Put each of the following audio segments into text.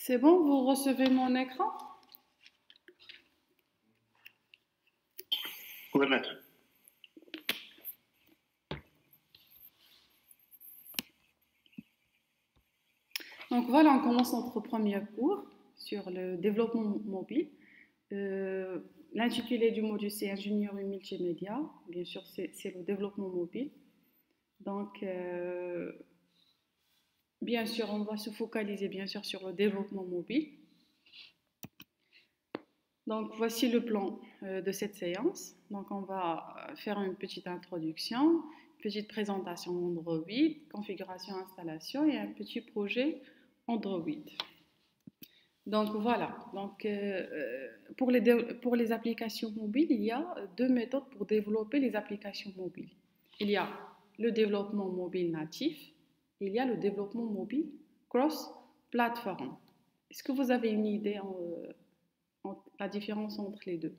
C'est bon, vous recevez mon écran? Oui, maître. Donc voilà, on commence notre premier cours sur le développement mobile. L'intitulé du module, c'est ingénierie multimédia. Bien sûr, c'est le développement mobile. Donc, bien sûr, on va se focaliser bien sûr sur le développement mobile. Donc, voici le plan de cette séance. Donc, on va faire une petite introduction, petite présentation Android, configuration, installation et un petit projet Android. Donc, voilà. Donc, pour les applications mobiles, il y a deux méthodes pour développer les applications mobiles. Il y a le développement mobile natif, il y a le développement mobile cross-platform. Est-ce que vous avez une idée la différence entre les deux?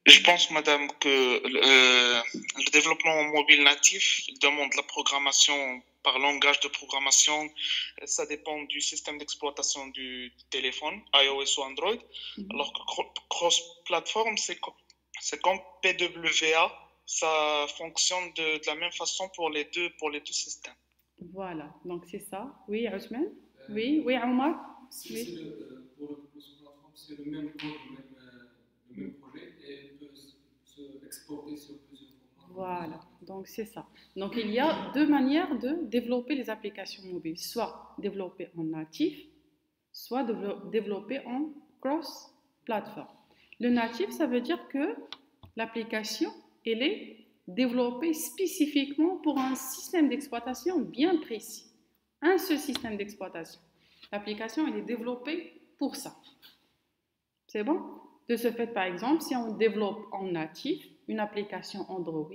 Je pense, madame, que le développement mobile natif demande la programmation par langage de programmation. Ça dépend du système d'exploitation du téléphone, iOS ou Android. Alors que cross-platform, c'est comme PWA. Ça fonctionne de la même façon pour les deux systèmes. Voilà, donc c'est ça. Oui, Ousmane? Oui, Omar? Oui. Pour le cross-platform, c'est le même code, le même projet et peut se exporter sur plusieurs formats. Voilà, donc c'est ça. Donc il y a deux manières de développer les applications mobiles, soit développer en natif, soit développer en cross-platform. Le natif, ça veut dire que l'application, elle est développée spécifiquement pour un système d'exploitation bien précis. Un seul système d'exploitation. L'application, elle est développée pour ça. C'est bon? De ce fait, par exemple, si on développe en natif une application Android,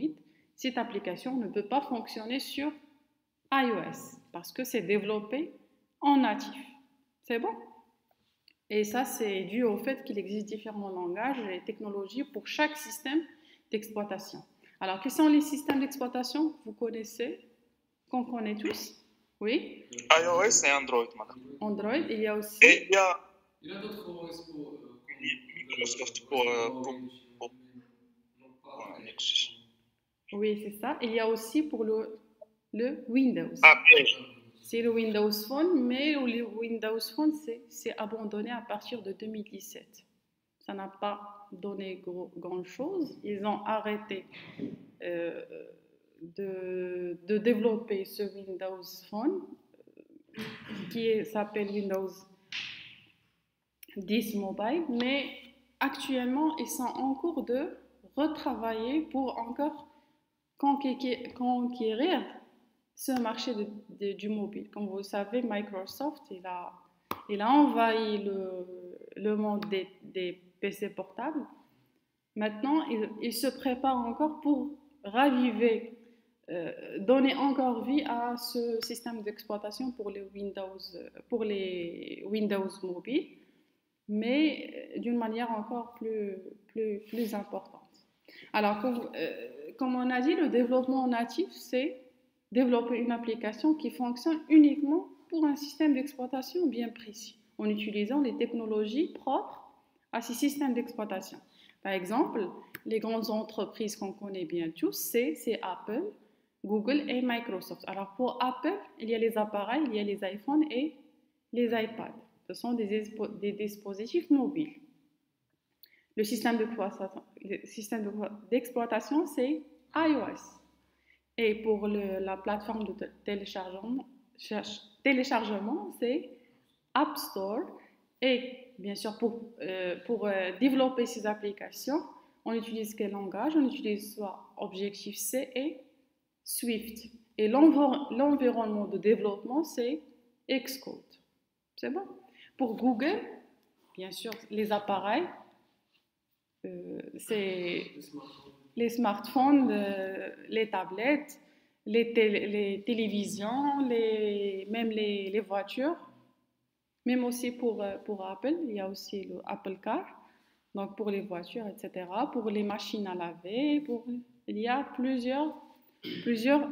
cette application ne peut pas fonctionner sur iOS parce que c'est développé en natif. C'est bon? Et ça, c'est dû au fait qu'il existe différents langages et technologies pour chaque système d'exploitation. Alors, quels sont les systèmes d'exploitation que vous connaissez, qu'on connaît tous? Oui? iOS et Android, madame. Android, il y a aussi... Et il y a d'autres OS pour Microsoft Nexus. Oui, c'est ça. Il y a aussi pour le Windows. C'est le Windows Phone, mais le Windows Phone, c'est abandonné à partir de 2017. Ça n'a pas donné grand-chose. Ils ont arrêté de développer ce Windows Phone qui s'appelle Windows 10 Mobile, mais actuellement, ils sont en cours de retravailler pour encore conquérir ce marché du mobile. Comme vous le savez, Microsoft, il a envahi le monde des PC portables. Maintenant, il se prépare encore pour raviver, donner encore vie à ce système d'exploitation pour les Windows mobiles, mais d'une manière encore plus importante. Alors, comme on a dit, le développement natif, c'est développer une application qui fonctionne uniquement pour un système d'exploitation bien précis, en utilisant les technologies propres à ces systèmes d'exploitation. Par exemple, les grandes entreprises qu'on connaît bien tous, c'est Apple, Google et Microsoft. Alors pour Apple, il y a les appareils, il y a les iPhones et les iPads. Ce sont des dispositifs mobiles. Le système d'exploitation, c'est iOS. Et pour la plateforme de téléchargement, c'est App Store. Et bien sûr, pour développer ces applications, on utilise quel langage? On utilise soit Objective-C et Swift. Et l'environnement de développement, c'est Xcode. C'est bon? Pour Google, bien sûr, les appareils, c'est les smartphones, les tablettes, les télévisions, même les voitures. Même aussi pour Apple, il y a aussi le Apple Car, donc pour les voitures, etc. Pour les machines à laver, il y a plusieurs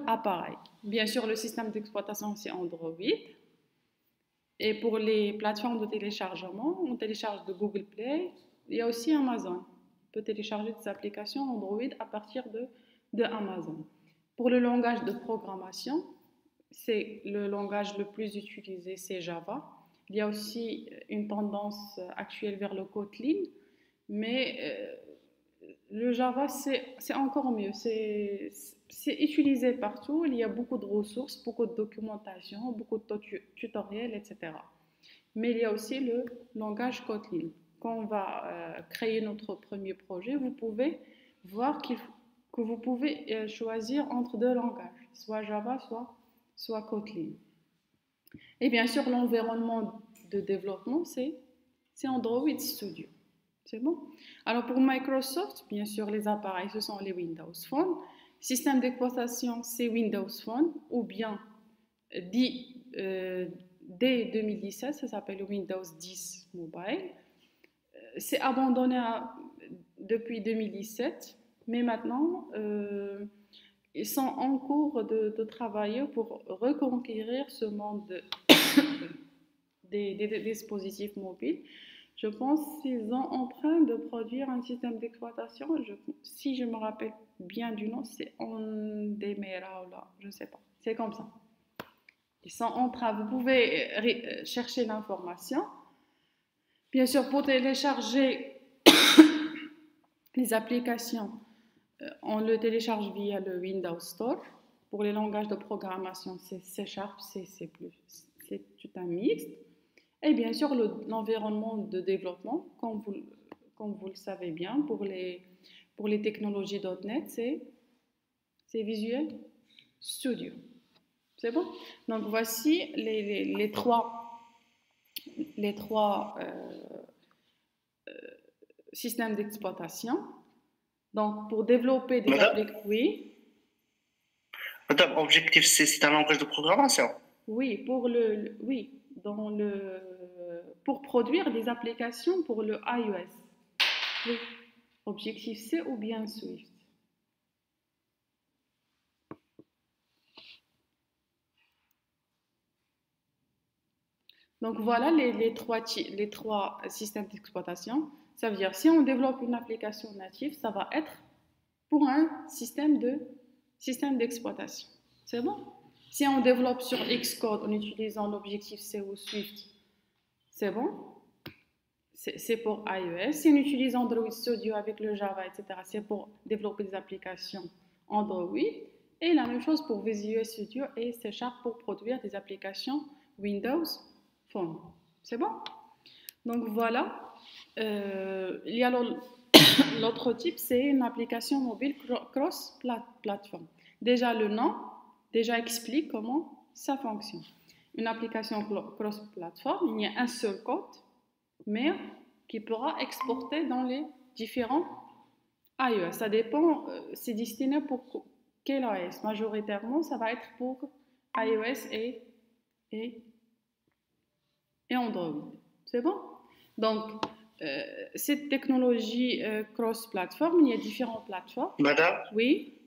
appareils. Bien sûr, le système d'exploitation, c'est Android. Et pour les plateformes de téléchargement, on télécharge de Google Play. Il y a aussi Amazon. On peut télécharger des applications Android à partir de Amazon. Pour le langage de programmation, c'est le langage le plus utilisé, c'est Java. Il y a aussi une tendance actuelle vers le Kotlin, mais le Java, c'est encore mieux. C'est utilisé partout. Il y a beaucoup de ressources, beaucoup de documentation, beaucoup de tutoriels, etc. Mais il y a aussi le langage Kotlin. Quand on va créer notre premier projet, vous pouvez voir que vous pouvez choisir entre deux langages, soit Java, soit Kotlin. Et bien sûr, l'environnement de développement, c'est Android Studio. C'est bon? Alors pour Microsoft, bien sûr, les appareils, ce sont les Windows Phone. Système d'exploitation, c'est Windows Phone, ou bien dès 2017, ça s'appelle Windows 10 Mobile. C'est abandonné depuis 2017, mais maintenant, ils sont en cours de travailler pour reconquérir ce monde des dispositifs mobiles. Je pense qu'ils sont en train de produire un système d'exploitation. Si je me rappelle bien du nom, c'est Ondemera, là, je ne sais pas. C'est comme ça. Ils sont en train, vous pouvez chercher l'information. Bien sûr, pour télécharger les applications, on le télécharge via le Windows Store. Pour les langages de programmation, c'est C#, C++, c'est tout un mixte. Et bien sûr, l'environnement de développement, comme vous le savez bien, pour les technologies .NET, c'est Visual Studio. C'est bon? Donc, voici les trois systèmes d'exploitation. Donc, pour développer des applications... Oui. Madame, Objective-C, c'est un langage de programmation? Oui, pour produire des applications pour le iOS. Oui. Objective-C ou bien Swift. Donc voilà les trois systèmes d'exploitation. Ça veut dire si on développe une application native, ça va être pour un système d'exploitation. C'est bon? Si on développe sur Xcode en utilisant l'Objective-C ou Swift, c'est bon? C'est pour iOS. Si on utilise Android Studio avec le Java, etc., c'est pour développer des applications Android. Et la même chose pour Visual Studio et C# pour produire des applications Windows Phone. C'est bon? Donc voilà. Il y a l'autre type, c'est une application mobile cross-platform. Déjà le nom explique comment ça fonctionne. Une application cross-platform, il y a un seul code, mais qui pourra exporter dans les différents iOS. Ça dépend, c'est destiné pour quel OS. Majoritairement, ça va être pour iOS et Android. C'est bon? Donc, cette technologie cross-platform, il y a différentes plateformes. Madame? Oui?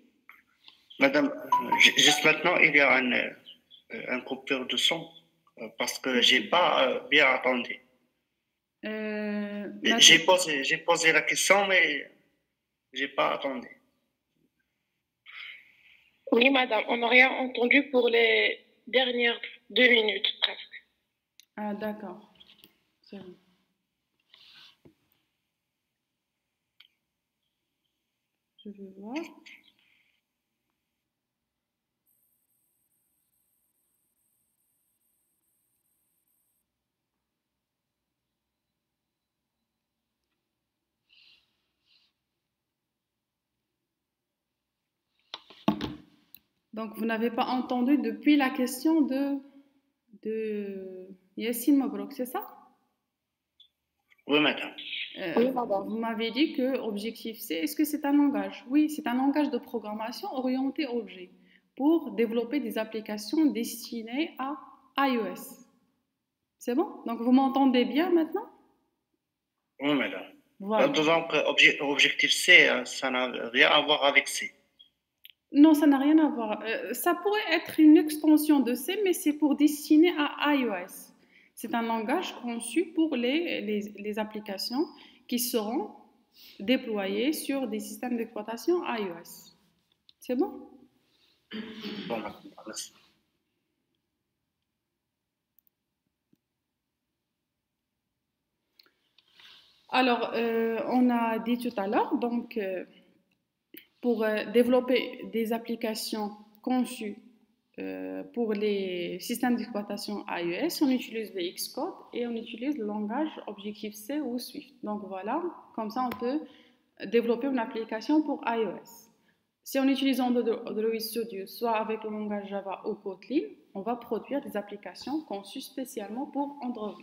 Madame, juste maintenant, il y a un coupure de son parce que je n'ai pas bien attendu. J'ai posé la question, mais je n'ai pas attendu. Oui, madame, on n'a rien entendu pour les dernières 2 minutes presque. Ah, d'accord. C'est bon. Je vais voir. Donc, vous n'avez pas entendu depuis la question de Yassine Mabrouk, c'est ça? Oui, madame. Oui, madame. Vous m'avez dit que Objective-C, est-ce que c'est un langage? Oui, c'est un langage de programmation orienté objet pour développer des applications destinées à iOS. C'est bon? Donc, vous m'entendez bien maintenant? Oui, madame. Voilà. Donc, Objective-C, ça n'a rien à voir avec C. Non, ça n'a rien à voir. Ça pourrait être une extension de C, mais c'est pour destiner à iOS. C'est un langage conçu pour les applications qui seront déployées sur des systèmes d'exploitation iOS. C'est bon? Bon, merci. Alors, on a dit tout à l'heure, donc, pour développer des applications conçues pour les systèmes d'exploitation iOS, on utilise le Xcode et on utilise le langage Objective-C ou Swift. Donc voilà, comme ça on peut développer une application pour iOS. Si on utilise Android Studio, soit avec le langage Java ou Kotlin, on va produire des applications conçues spécialement pour Android,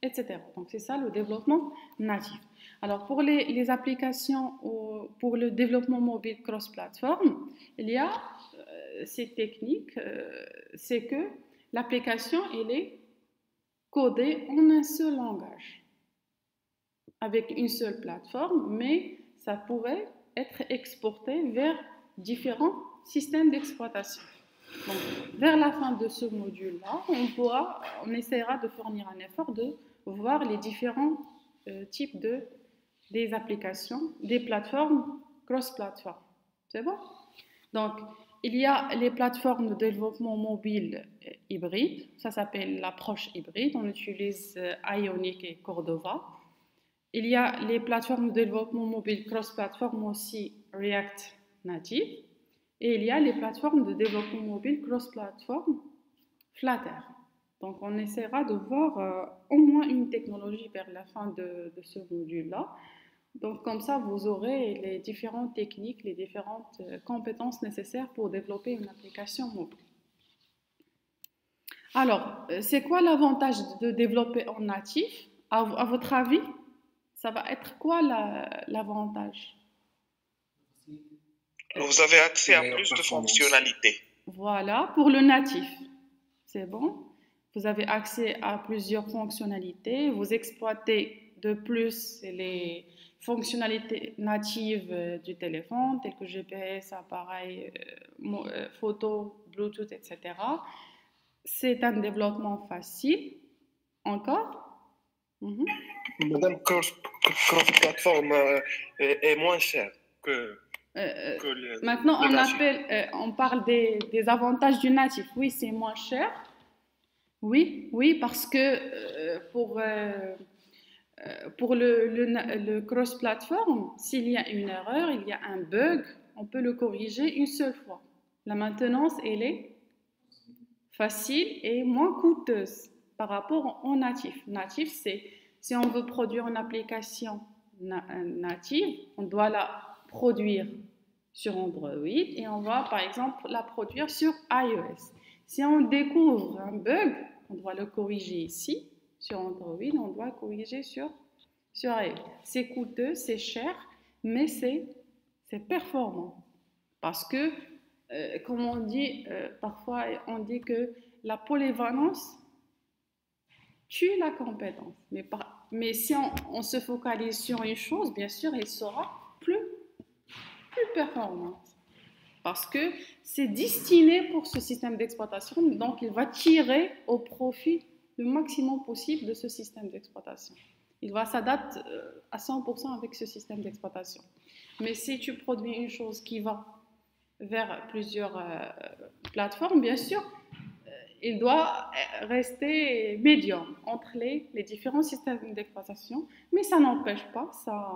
etc. Donc c'est ça le développement natif. Alors pour les applications ou pour le développement mobile cross-platform, il y a cette technique, c'est que l'application elle est codée en un seul langage, avec une seule plateforme, mais ça pourrait être exporté vers différents systèmes d'exploitation. Donc, vers la fin de ce module-là, on essaiera de fournir un effort de voir les différents types des applications, des plateformes cross-platform. C'est bon? Donc, il y a les plateformes de développement mobile hybride, ça s'appelle l'approche hybride, on utilise Ionic et Cordova. Il y a les plateformes de développement mobile cross-platform aussi React Native. Et il y a les plateformes de développement mobile cross-platform Flutter. Donc on essaiera de voir au moins une technologie vers la fin de ce module-là. Donc comme ça, vous aurez les différentes techniques, les différentes compétences nécessaires pour développer une application mobile. Alors, c'est quoi l'avantage de développer en natif? À votre avis, ça va être quoi l'avantage? Vous avez accès à plus de fonctionnalités. Voilà, pour le natif, c'est bon. Vous avez accès à plusieurs fonctionnalités. Vous exploitez de plus les fonctionnalités natives du téléphone, telles que GPS, appareil, photo, Bluetooth, etc. C'est un développement facile. Encore? Madame, cross-platform est moins cher que maintenant, on parle des avantages du natif. Oui, c'est moins cher. Oui, parce que pour le cross-platform, s'il y a une erreur, il y a un bug, on peut le corriger une seule fois. La maintenance, elle est facile et moins coûteuse par rapport au natif. Natif, c'est si on veut produire une application native, on doit la produire sur Android et on va par exemple la produire sur iOS. Si on découvre un bug, on doit le corriger ici sur Android, on doit corriger sur iOS. C'est coûteux, c'est cher, mais c'est performant parce que comme on dit, parfois on dit que la polyvalence tue la compétence. Mais si on se focalise sur une chose, bien sûr, elle sera plus performante. Parce que c'est destiné pour ce système d'exploitation, donc il va tirer au profit le maximum possible de ce système d'exploitation. Il va s'adapter à 100% avec ce système d'exploitation. Mais si tu produis une chose qui va vers plusieurs plateformes, bien sûr, il doit rester médium entre les différents systèmes d'exploitation, mais ça n'empêche pas,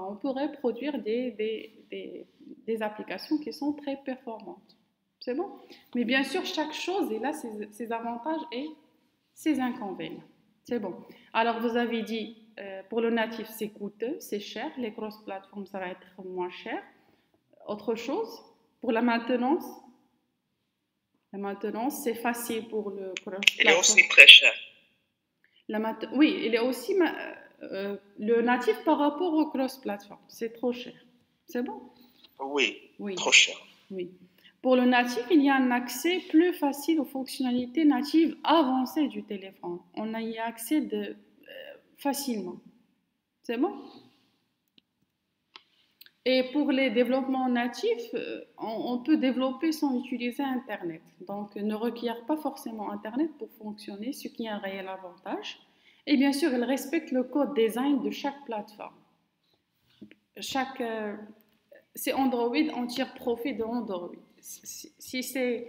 on pourrait produire des applications qui sont très performantes. C'est bon? Mais bien sûr, chaque chose, elle a ses avantages et ses inconvénients. C'est bon. Alors, vous avez dit, pour le natif, c'est coûteux, c'est cher. Les cross-platforms, ça va être moins cher. Autre chose, pour la maintenance, c'est facile pour le cross-platform. Il est aussi très cher. Oui, il est aussi le natif par rapport au cross-platform. C'est trop cher. C'est bon? Oui, trop cher. Oui. Pour le natif, il y a un accès plus facile aux fonctionnalités natives avancées du téléphone. On y a accès facilement. C'est bon? Et pour les développements natifs, on peut développer sans utiliser Internet. Donc, ne requiert pas forcément Internet pour fonctionner, ce qui est un réel avantage. Et bien sûr, elle respecte le code design de chaque plateforme. C'est Android, on tire profit de Android. Si c'est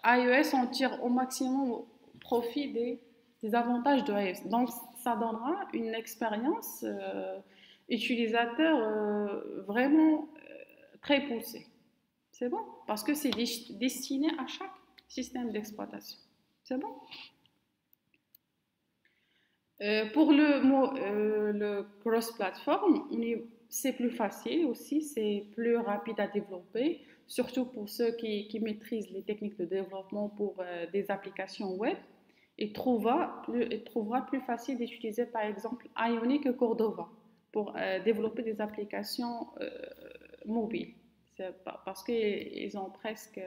iOS, on tire au maximum profit des avantages de iOS. Donc, ça donnera une expérience utilisateur vraiment très poussée. C'est bon, parce que c'est destiné à chaque système d'exploitation. C'est bon. Pour le cross-platform, c'est plus facile aussi, c'est plus rapide à développer, surtout pour ceux qui maîtrisent les techniques de développement pour des applications web. Il trouvera plus facile d'utiliser par exemple Ionic que Cordova pour développer des applications mobiles. Parce qu'ils ont presque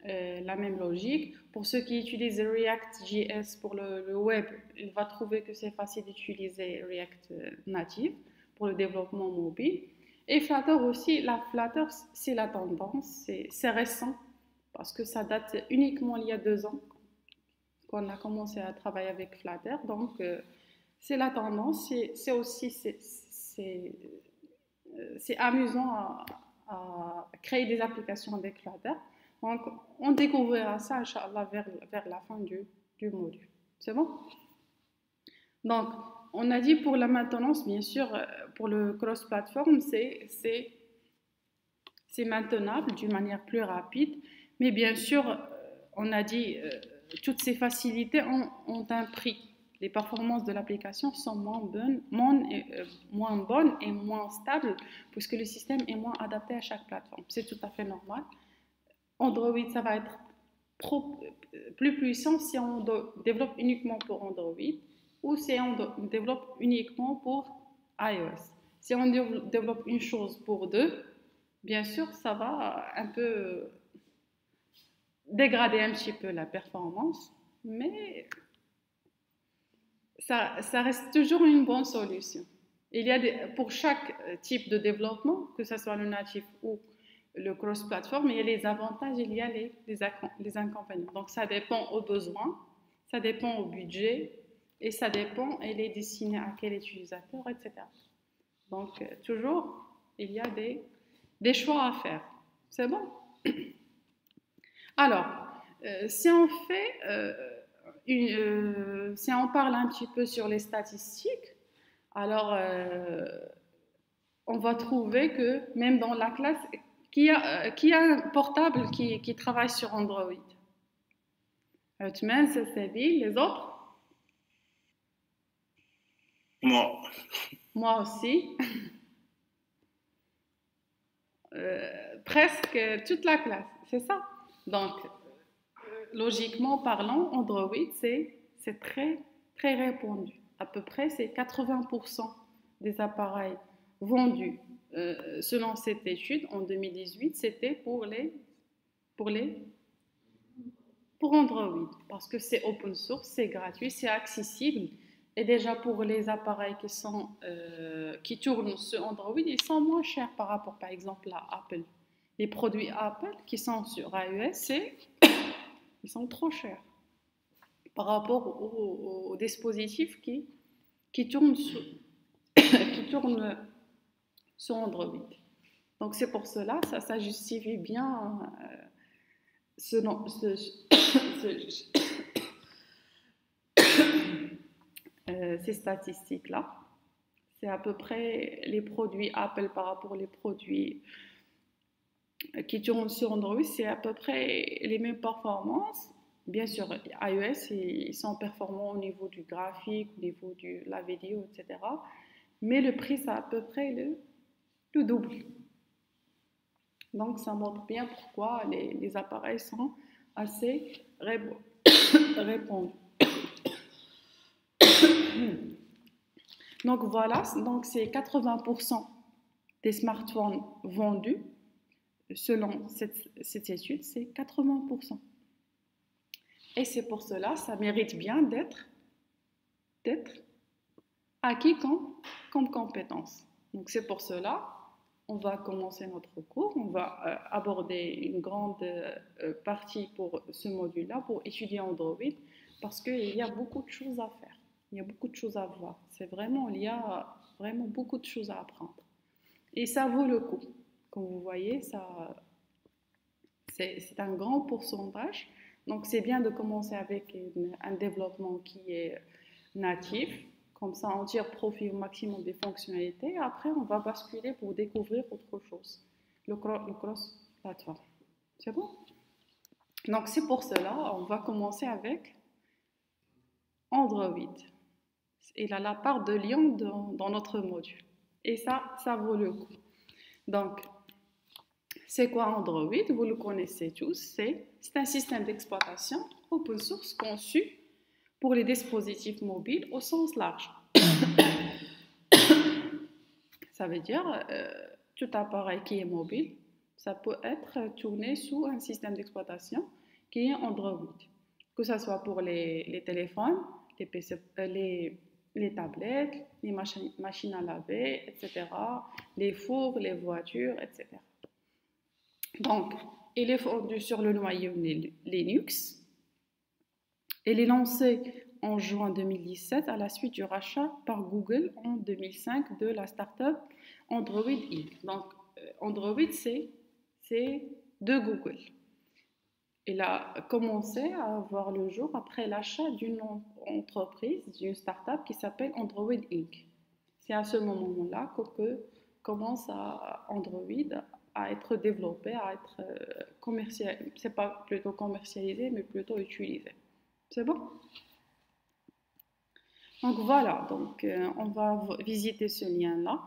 la même logique. Pour ceux qui utilisent React.js pour le web, il va trouver que c'est facile d'utiliser React Native pour le développement mobile. Et Flutter aussi, Flutter, c'est la tendance, c'est récent, parce que ça date uniquement il y a 2 ans qu'on a commencé à travailler avec Flutter. Donc, c'est la tendance, c'est aussi c'est amusant à créer des applications avec Flutter. Donc, on découvrira ça, Inch'Allah, vers la fin du module. C'est bon? Donc, on a dit pour la maintenance, bien sûr, pour le cross-platform, c'est maintenable d'une manière plus rapide. Mais bien sûr, on a dit toutes ces facilités ont un prix. Les performances de l'application sont moins bonnes et moins stables puisque le système est moins adapté à chaque plateforme. C'est tout à fait normal. Android, ça va être plus puissant si on développe uniquement pour Android ou si on développe uniquement pour iOS. Si on développe une chose pour 2, bien sûr, ça va un peu dégrader un petit peu la performance, mais ça reste toujours une bonne solution. Il y a pour chaque type de développement, que ce soit le natif ou le cross-platform, il y a les avantages, il y a les inconvénients. Donc, ça dépend aux besoins, ça dépend au budget, et ça dépend, elle est destinée à quel utilisateur, etc. Donc, toujours, il y a des choix à faire. C'est bon? Alors, si on parle un petit peu sur les statistiques, alors, on va trouver que même dans la classe, qui a un portable qui travaille sur Android? Othman, Sabi, les autres? Moi. Moi aussi. Presque toute la classe, c'est ça. Donc, logiquement parlant, Android, c'est très, très répandu. À peu près, c'est 80% des appareils vendus selon cette étude en 2018, c'était pour Android, parce que c'est open source, c'est gratuit, c'est accessible. Et déjà pour les appareils qui tournent sur Android, ils sont moins chers par rapport, par exemple, à Apple. Les produits Apple qui sont sur iOS, ils sont trop chers par rapport aux dispositifs qui tournent sur Android. Donc c'est pour cela, ça justifie bien ces statistiques-là. C'est à peu près les produits Apple par rapport aux produits qui tournent sur Android, c'est à peu près les mêmes performances. Bien sûr, iOS, ils sont performants au niveau du graphique, au niveau de la vidéo, etc. Mais le prix, c'est à peu près le double. Donc, ça montre bien pourquoi les appareils sont assez répandus. Donc, voilà, donc c'est 80% des smartphones vendus. Selon cette étude, c'est 80%. Et c'est pour cela, ça mérite bien d'être acquis comme compétence. Donc c'est pour cela, on va commencer notre cours, on va aborder une grande partie pour ce module-là, pour étudier Android. parce qu'il y a beaucoup de choses à faire. Il y a beaucoup de choses à voir. Il y a vraiment beaucoup de choses à apprendre. Et ça vaut le coup. Comme vous voyez, c'est un grand pourcentage. Donc, c'est bien de commencer avec un développement qui est natif. Comme ça, on tire profit au maximum des fonctionnalités. Après, on va basculer pour découvrir autre chose. Le cross-platform. C'est bon? Donc, c'est pour cela, on va commencer avec Android. Il a la part de Lyon dans notre module. Et ça vaut le coup. Donc, c'est quoi Android? Vous le connaissez tous. C'est un système d'exploitation open source conçu pour les dispositifs mobiles au sens large. Ça veut dire tout appareil qui est mobile, ça peut être tourné sous un système d'exploitation qui est Android. Que ce soit pour les téléphones, les PC, les tablettes, les machines à laver, etc., les fours, les voitures, etc. Donc, il est fondu sur le noyau Linux. Il est lancé en juin 2017 à la suite du rachat par Google en 2005 de la start-up Android Inc. Donc, Android, c'est de Google. Il a commencé à voir le jour après l'achat d'une entreprise, d'une start-up qui s'appelle Android Inc. C'est à ce moment-là que commence Android à être développé, à être commercialisé. C'est pas plutôt commercialisé, mais plutôt utilisé. C'est bon? Donc voilà, on va visiter ce lien-là.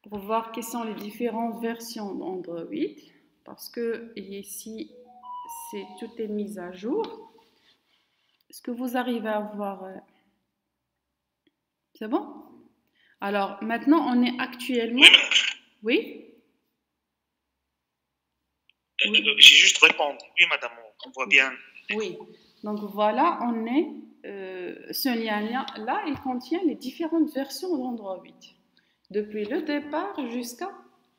Pour voir quelles sont les différentes versions d'Android, parce que ici, tout est mis à jour. Est-ce que vous arrivez à voir? C'est bon? Alors, maintenant, on est actuellement... Oui? J'ai juste répondu. Oui, madame, on voit bien. Oui. Donc, voilà, on est... ce lien-là, il contient les différentes versions d'Android. Depuis le départ jusqu'à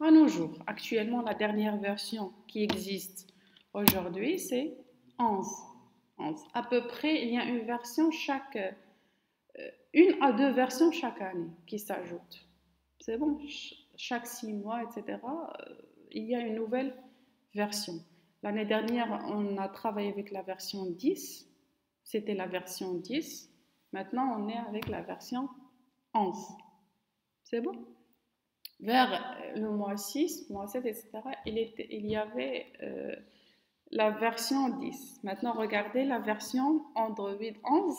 nos jours. Actuellement, la dernière version qui existe aujourd'hui, c'est 11. À peu près, il y a une version une à deux versions chaque année qui s'ajoutent. C'est bon, chaque 6 mois, etc., il y a une nouvelle version. L'année dernière, on a travaillé avec la version 10. C'était la version 10. Maintenant, on est avec la version 11. C'est bon? Vers le mois 6, mois 7, etc., il y avait la version 10. Maintenant, regardez la version Android 11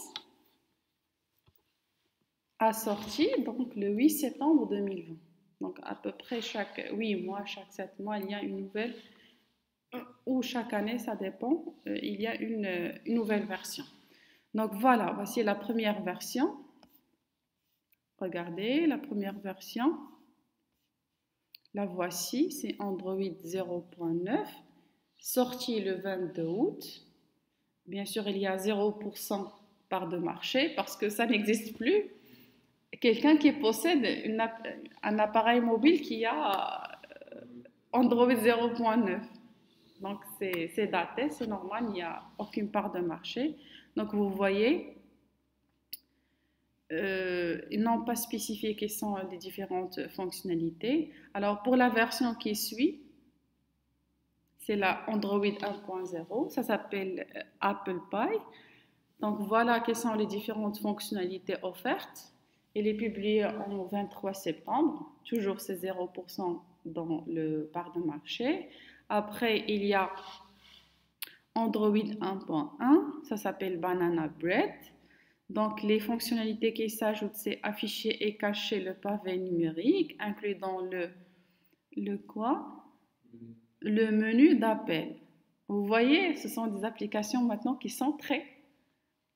a sorti donc, le 8 septembre 2020. Donc, à peu près chaque 8 mois, chaque 7 mois, il y a une nouvelle, ou chaque année, ça dépend, il y a une nouvelle version. Donc, voilà, voici la première version. Regardez, la première version. La voici, c'est Android 0.9, sorti le 22 août. Bien sûr, il y a 0% part de marché parce que ça n'existe plus. Quelqu'un qui possède un appareil mobile qui a Android 0.9. Donc, c'est daté, c'est normal, il n'y a aucune part de marché. Donc, vous voyez, ils n'ont pas spécifié quelles sont les différentes fonctionnalités. Alors, pour la version qui suit, c'est la Android 1.0. Ça s'appelle Apple Pie. Donc, voilà quelles sont les différentes fonctionnalités offertes. Il est publié en 23 septembre. Toujours, c'est 0% dans le part de marché. Après, il y a Android 1.1. Ça s'appelle Banana Bread. Donc, les fonctionnalités qui s'ajoutent, c'est afficher et cacher le pavé numérique, incluant le quoi? Le menu d'appel. Vous voyez, ce sont des applications maintenant qui sont très,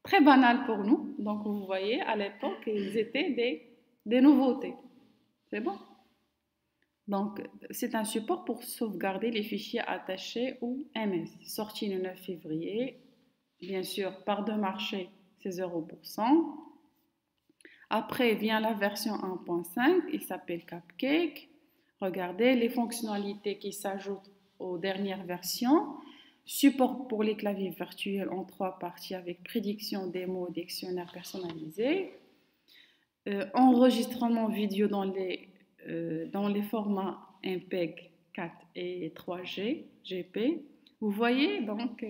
très banales pour nous. Donc, vous voyez, à l'époque, ils étaient des nouveautés. C'est bon? Donc, c'est un support pour sauvegarder les fichiers attachés ou MS. Sorti le 9 février. Bien sûr, part de marché, c'est 0%. Après vient la version 1.5, il s'appelle Cupcake. Regardez les fonctionnalités qui s'ajoutent aux dernières versions. Support pour les claviers virtuels en 3 parties avec prédiction des mots dictionnaire personnalisé. Enregistrement vidéo dans les formats MPEG 4 et 3G, GP. Vous voyez donc,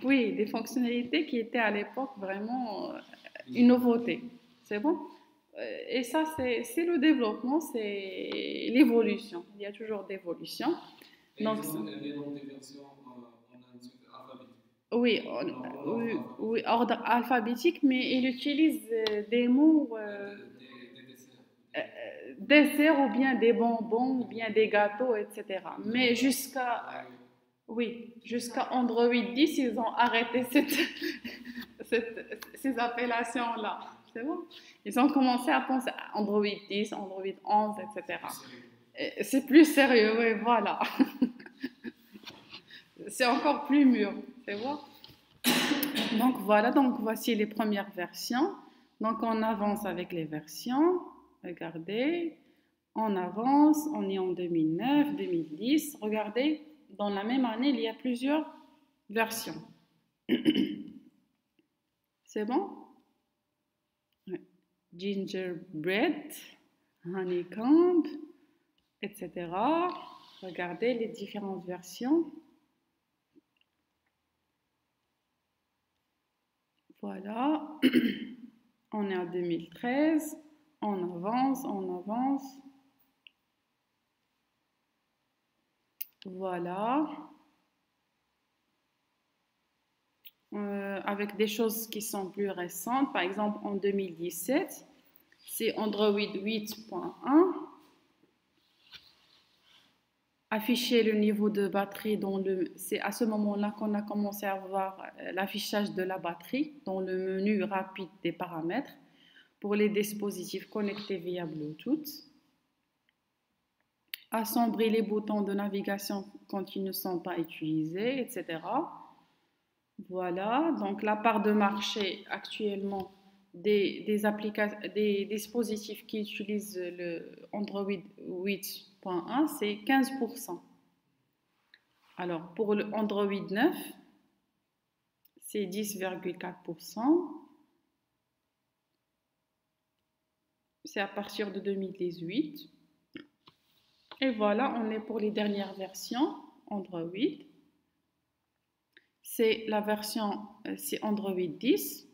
oui, des fonctionnalités qui étaient à l'époque vraiment une nouveauté. C'est bon? Et ça, c'est le développement, c'est l'évolution. Il y a toujours d'évolution. Donc, les noms des versions en alphabétique. oui, oui, ordre alphabétique, mais il utilise des mots Des desserts. desserts ou bien des bonbons ou bien des gâteaux, etc. Mais jusqu'à Android 10, ils ont arrêté ces appellations-là. C'est bon? Ils ont commencé à penser à Android 10, Android 11, etc. C'est plus sérieux, oui, voilà. C'est encore plus mûr, c'est bon? Donc voilà, donc voici les premières versions. Donc on avance avec les versions. Regardez, on avance, on est en 2009, 2010. Regardez, dans la même année, il y a plusieurs versions. C'est bon? Ouais. Gingerbread, honeycomb, etc. Regardez les différentes versions. Voilà. On est en 2013. On avance, on avance. Voilà. Avec des choses qui sont plus récentes. Par exemple, en 2017, c'est Android 8.1. Afficher le niveau de batterie c'est à ce moment-là qu'on a commencé à voir l'affichage de la batterie dans le menu rapide des paramètres pour les dispositifs connectés via Bluetooth. Assombrer les boutons de navigation quand ils ne sont pas utilisés, etc. Voilà, donc la part de marché actuellement des dispositifs qui utilisent le Android 8.1, c'est 15%. Alors, pour le Android 9, c'est 10,4%. C'est à partir de 2018. Et voilà, on est pour les dernières versions Android. C'est la version, c'est Android 10.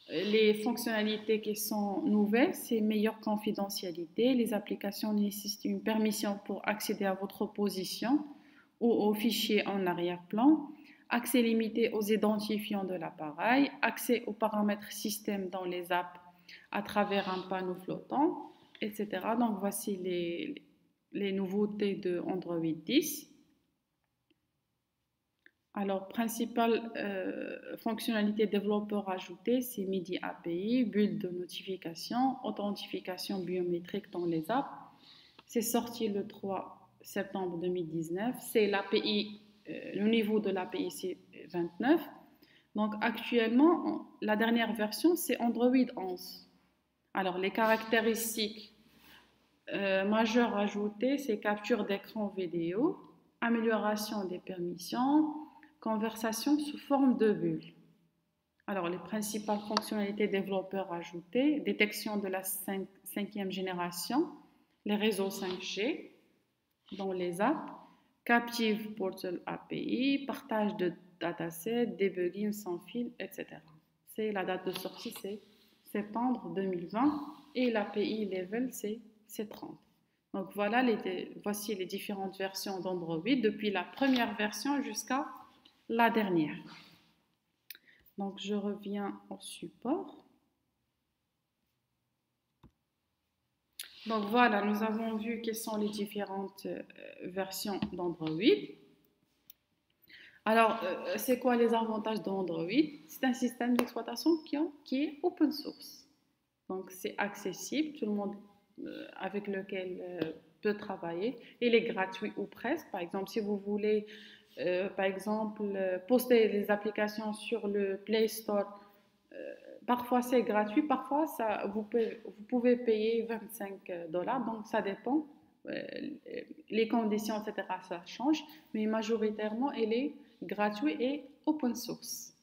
Les fonctionnalités qui sont nouvelles, c'est meilleure confidentialité. Les applications nécessitent une permission pour accéder à votre position ou aux fichiers en arrière-plan. Accès limité aux identifiants de l'appareil. Accès aux paramètres système dans les apps à travers un panneau flottant, etc. Donc, voici les nouveautés de Android 10. Alors, principale fonctionnalité développeur ajoutée, c'est MIDI API, bulle de notification, authentification biométrique dans les apps. C'est sorti le 3 septembre 2019. C'est l'API, le niveau de l'API, c'est 29. Donc, actuellement, la dernière version, c'est Android 11. Alors, les caractéristiques majeures ajoutées, c'est capture d'écran vidéo, amélioration des permissions, conversation sous forme de bulle. Alors, les principales fonctionnalités développeurs ajoutées, détection de la 5e génération, les réseaux 5G dans les apps, Captive Portal API, partage de datasets, debugging sans fil, etc. C'est la date de sortie, c'est septembre 2020 et l'API level, c'est 30. Donc voilà, voici les différentes versions d'Android depuis la première version jusqu'à la dernière. Donc je reviens au support. Donc voilà, nous avons vu quelles sont les différentes versions d'Android. Alors, c'est quoi les avantages d'Android? C'est un système d'exploitation qui est open source. Donc, c'est accessible, tout le monde avec lequel peut travailler. Il est gratuit ou presque. Par exemple, si vous voulez, poster les applications sur le Play Store, parfois c'est gratuit, parfois vous pouvez payer $25. Donc, ça dépend les conditions, etc., ça change, mais majoritairement, elle est gratuite et open source.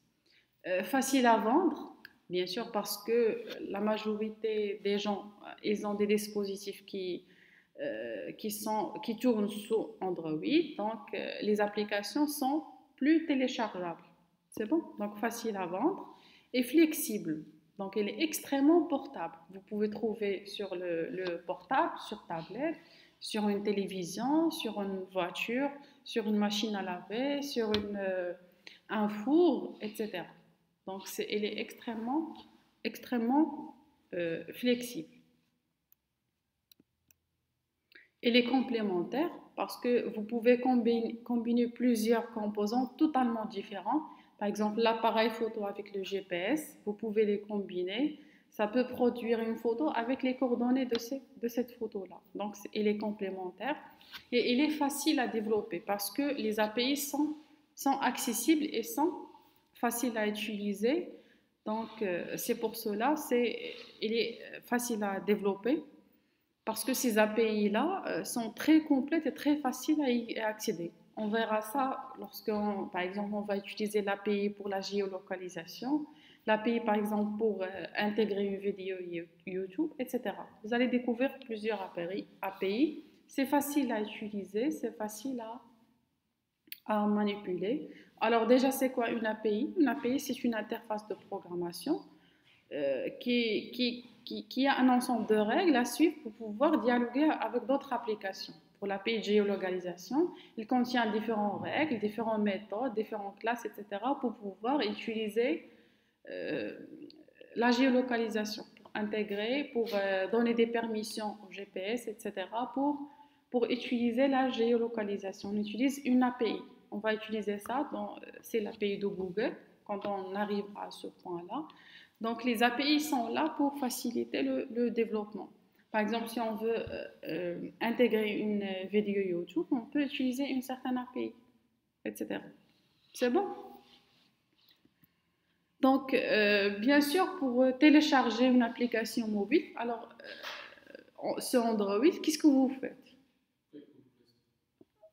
Facile à vendre, bien sûr, parce que la majorité des gens, ils ont des dispositifs qui tournent sous Android, donc les applications sont plus téléchargeables. C'est bon? Donc facile à vendre et flexible. Donc elle est extrêmement portable. Vous pouvez trouver sur le portable, sur tablette, sur une télévision, sur une voiture, sur une machine à laver, sur un four, etc. Donc elle est extrêmement flexible. Elle est complémentaire parce que vous pouvez combiner plusieurs composants totalement différents. Par exemple, l'appareil photo avec le GPS, vous pouvez les combiner. Ça peut produire une photo avec les coordonnées de cette photo-là. Donc, elle est complémentaire et elle est facile à développer parce que les API sont accessibles et sont faciles à utiliser. Donc, c'est pour cela, elle est facile à développer. Parce que ces API-là sont très complètes et très faciles à y accéder. On verra ça lorsque, par exemple, on va utiliser l'API pour la géolocalisation, l'API, par exemple, pour intégrer une vidéo YouTube, etc. Vous allez découvrir plusieurs API. C'est facile à utiliser, c'est facile à manipuler. Alors déjà, c'est quoi une API? Une API, c'est une interface de programmation qui a un ensemble de règles à suivre pour pouvoir dialoguer avec d'autres applications. Pour l'API de géolocalisation, il contient différentes règles, différentes méthodes, différentes classes, etc. pour pouvoir utiliser la géolocalisation, pour intégrer, pour donner des permissions au GPS, etc. pour utiliser la géolocalisation. On utilise une API. On va utiliser ça, c'est l'API de Google, quand on arrive à ce point-là. Donc, les API sont là pour faciliter le développement. Par exemple, si on veut intégrer une vidéo YouTube, on peut utiliser une certaine API, etc. C'est bon? Donc, bien sûr, pour télécharger une application mobile, alors, sur Android, qu'est-ce que vous faites?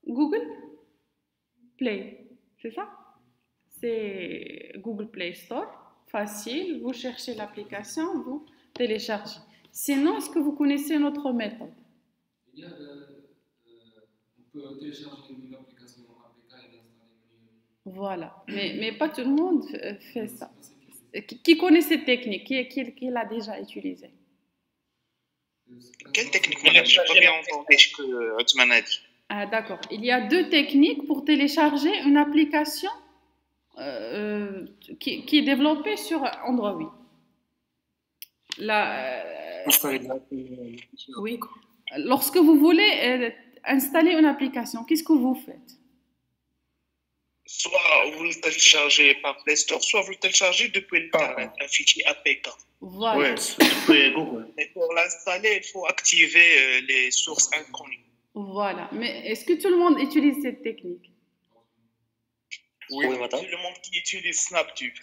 Google Play, c'est ça? C'est Google Play Store. Facile, vous cherchez l'application, vous téléchargez. Sinon, est-ce que vous connaissez notre méthode? On peut télécharger une application APK et l'installer. Voilà, mais pas tout le monde fait ça. Qui connaît cette technique? Qui l'a déjà utilisée? Quelle technique, madame? Je n'ai pas bien entendu ce que Othman a dit. Ah, d'accord. Il y a deux techniques pour télécharger une application qui est développée sur Android. Oui. Lorsque vous voulez installer une application, qu'est-ce que vous faites? Soit vous le téléchargez par Play Store, soit vous le téléchargez depuis Internet, un fichier APK. Voilà. Oui, depuis Google. Et pour l'installer, il faut activer les sources inconnues. Voilà. Mais est-ce que tout le monde utilise cette technique? Oui, madame. Tout le monde qui utilise SnapTube.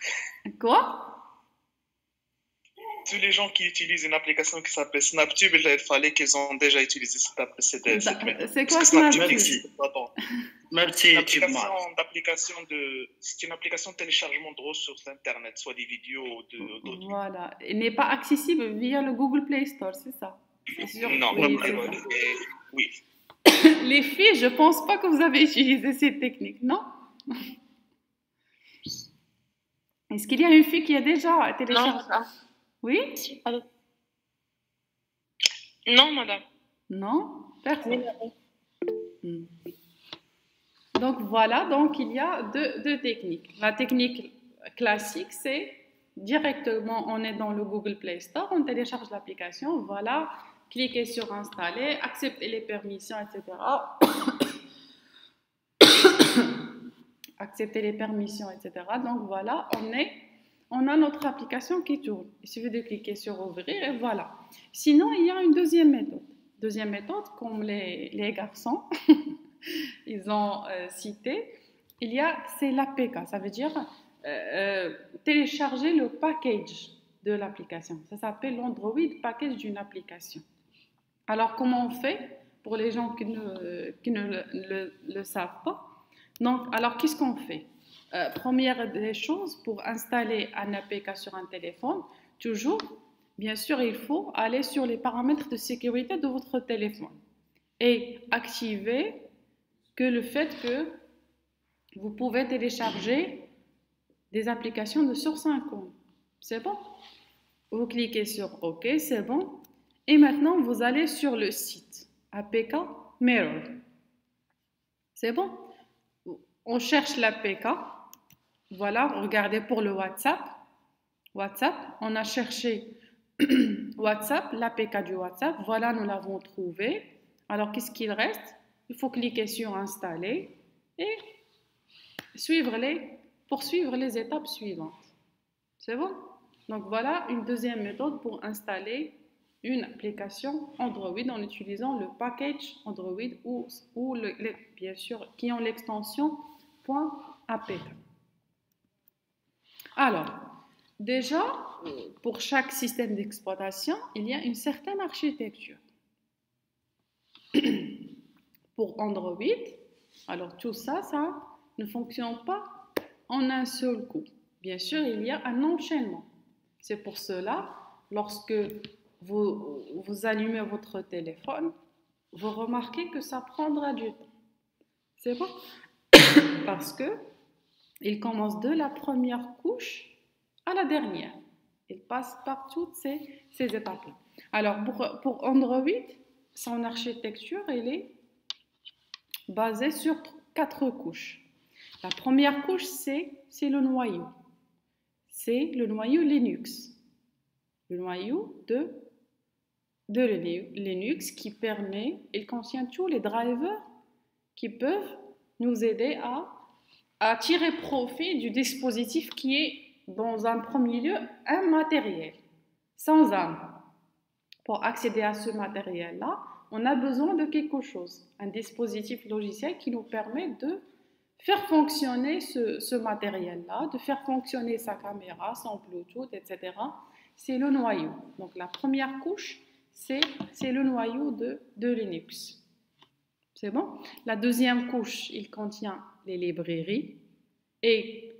Quoi? Tous les gens qui utilisent une application qui s'appelle SnapTube, il fallait qu'ils ont déjà utilisé cette méthode. C'est quoi SnapTube? Même si c'est une application de téléchargement de ressources Internet, soit des vidéos d'autres. Voilà. Elle n'est pas accessible via le Google Play Store, c'est ça? Sûr. Non, oui, oui. Les filles, je ne pense pas que vous avez utilisé cette technique, non? Est-ce qu'il y a une fille qui a déjà téléchargé? Non. Oui? Non, madame. Non? Personne. Donc voilà, donc il y a deux techniques. La technique classique, c'est directement, on est dans le Google Play Store, on télécharge l'application, voilà, cliquez sur installer, acceptez les permissions, etc. Accepter les permissions, etc. Donc voilà, on a notre application qui tourne. Il suffit de cliquer sur ouvrir et voilà. Sinon, il y a une deuxième méthode. Deuxième méthode, comme les garçons, ils ont cité, c'est l'APK. Ça veut dire télécharger le package de l'application. Ça s'appelle l'Android package d'une application. Alors, comment on fait pour les gens qui ne le savent pas. Donc, alors, qu'est-ce qu'on fait? Première des choses, pour installer un APK sur un téléphone, toujours, bien sûr, il faut aller sur les paramètres de sécurité de votre téléphone et activer que le fait que vous pouvez télécharger des applications de source inconnue. C'est bon? Vous cliquez sur OK, c'est bon. Et maintenant, vous allez sur le site APK Mirror. C'est bon? On cherche l'APK. Voilà, regardez pour le WhatsApp. On a cherché WhatsApp, l'APK du WhatsApp. Voilà, nous l'avons trouvé. Alors, qu'est-ce qu'il reste? Il faut cliquer sur Installer et poursuivre les étapes suivantes. C'est bon? Donc, voilà une deuxième méthode pour installer une application Android en utilisant le package Android ou bien sûr, qui ont l'extension .apk. Alors, déjà, pour chaque système d'exploitation, il y a une certaine architecture. Pour Android, alors tout ça, ça ne fonctionne pas en un seul coup. Bien sûr, il y a un enchaînement. C'est pour cela, lorsque vous allumez votre téléphone, vous remarquez que ça prendra du temps. C'est bon? Parce que il commence de la première couche à la dernière. Il passe par toutes ces étapes-là. Alors, pour Android, son architecture, elle est basée sur 4 couches. La première couche, c'est le noyau. C'est le noyau Linux. Le noyau de Linux qui permet, il contient tous les drivers qui peuvent nous aider à tirer profit du dispositif qui est, dans un premier lieu, un matériel, sans âme. Pour accéder à ce matériel-là, on a besoin de quelque chose, un dispositif logiciel qui nous permet de faire fonctionner ce matériel-là, de faire fonctionner sa caméra, son Bluetooth, etc. C'est le noyau. Donc la première couche, c'est le noyau de Linux. C'est bon? La deuxième couche, il contient les librairies et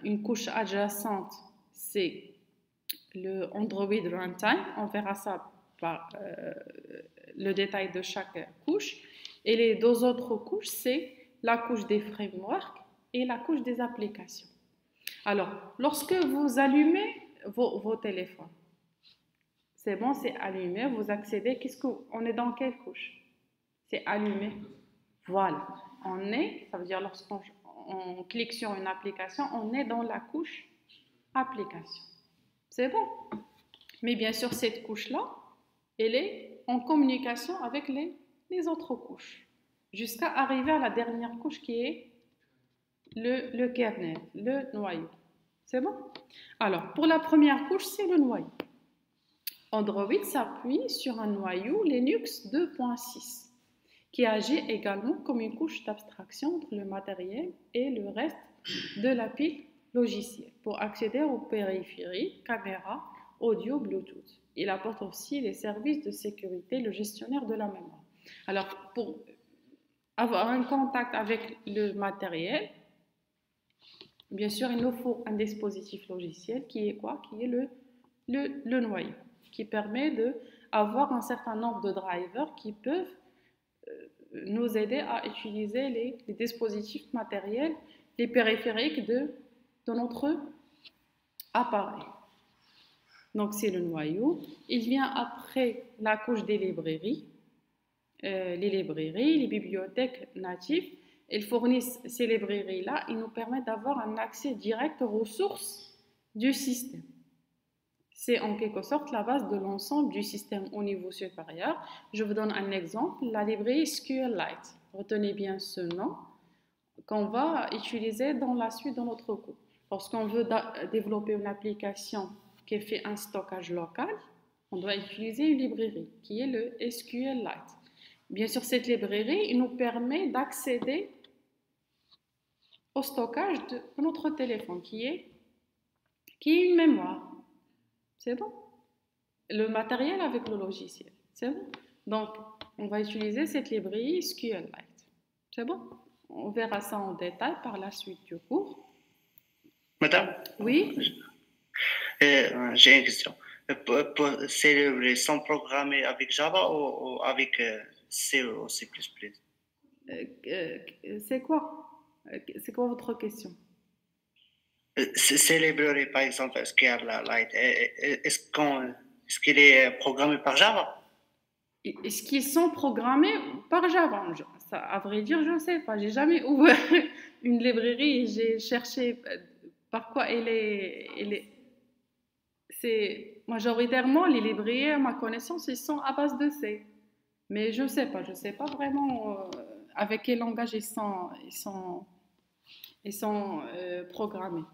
une couche adjacente, c'est le Android Runtime. On verra ça par le détail de chaque couche. Et les 2 autres couches, c'est la couche des frameworks et la couche des applications. Alors, lorsque vous allumez vos téléphones, c'est bon, c'est allumé, vous accédez, on est dans quelle couche? C'est allumé. Voilà. Ça veut dire lorsqu'on clique sur une application, on est dans la couche application. C'est bon. Mais bien sûr, cette couche-là, elle est en communication avec les autres couches, jusqu'à arriver à la dernière couche qui est le kernel, le noyau. C'est bon? Alors, pour la première couche, c'est le noyau. Android s'appuie sur un noyau Linux 2.6 qui agit également comme une couche d'abstraction entre le matériel et le reste de la pile logicielle pour accéder aux périphériques, caméra, audio, Bluetooth. Il apporte aussi les services de sécurité, le gestionnaire de la mémoire. Alors, pour avoir un contact avec le matériel, bien sûr, il nous faut un dispositif logiciel qui est quoi? Qui est le noyau, qui permet d'avoir un certain nombre de drivers qui peuvent nous aider à utiliser les dispositifs matériels, les périphériques de notre appareil. Donc, c'est le noyau. Il vient après la couche des librairies. Les bibliothèques natives, ils fournissent ces librairies-là. Ils nous permettent d'avoir un accès direct aux ressources du système. C'est en quelque sorte la base de l'ensemble du système au niveau supérieur. Je vous donne un exemple, la librairie SQLite. Retenez bien ce nom qu'on va utiliser dans la suite de notre cours. Lorsqu'on veut développer une application qui fait un stockage local, on doit utiliser une librairie qui est le SQLite. Bien sûr, cette librairie nous permet d'accéder au stockage de notre téléphone qui est une mémoire. C'est bon? Le matériel avec le logiciel. C'est bon? Donc, on va utiliser cette librairie SQLite. C'est bon? On verra ça en détail par la suite du cours. Madame, Oui? j'ai une question. Ces librairies sont programmées avec Java ou avec C ou C++? C'est quoi? C'est quoi votre question? Ces librairies, par exemple, SQLite, est-ce qu'il est programmé par Java? Est-ce qu'ils sont programmés par Java? Ça, à vrai dire, je ne sais pas. J'ai jamais ouvert une librairie et j'ai cherché par quoi c'est majoritairement les librairies, à ma connaissance, ils sont à base de C. Mais je ne sais pas. Je ne sais pas vraiment avec quel langage ils sont programmés.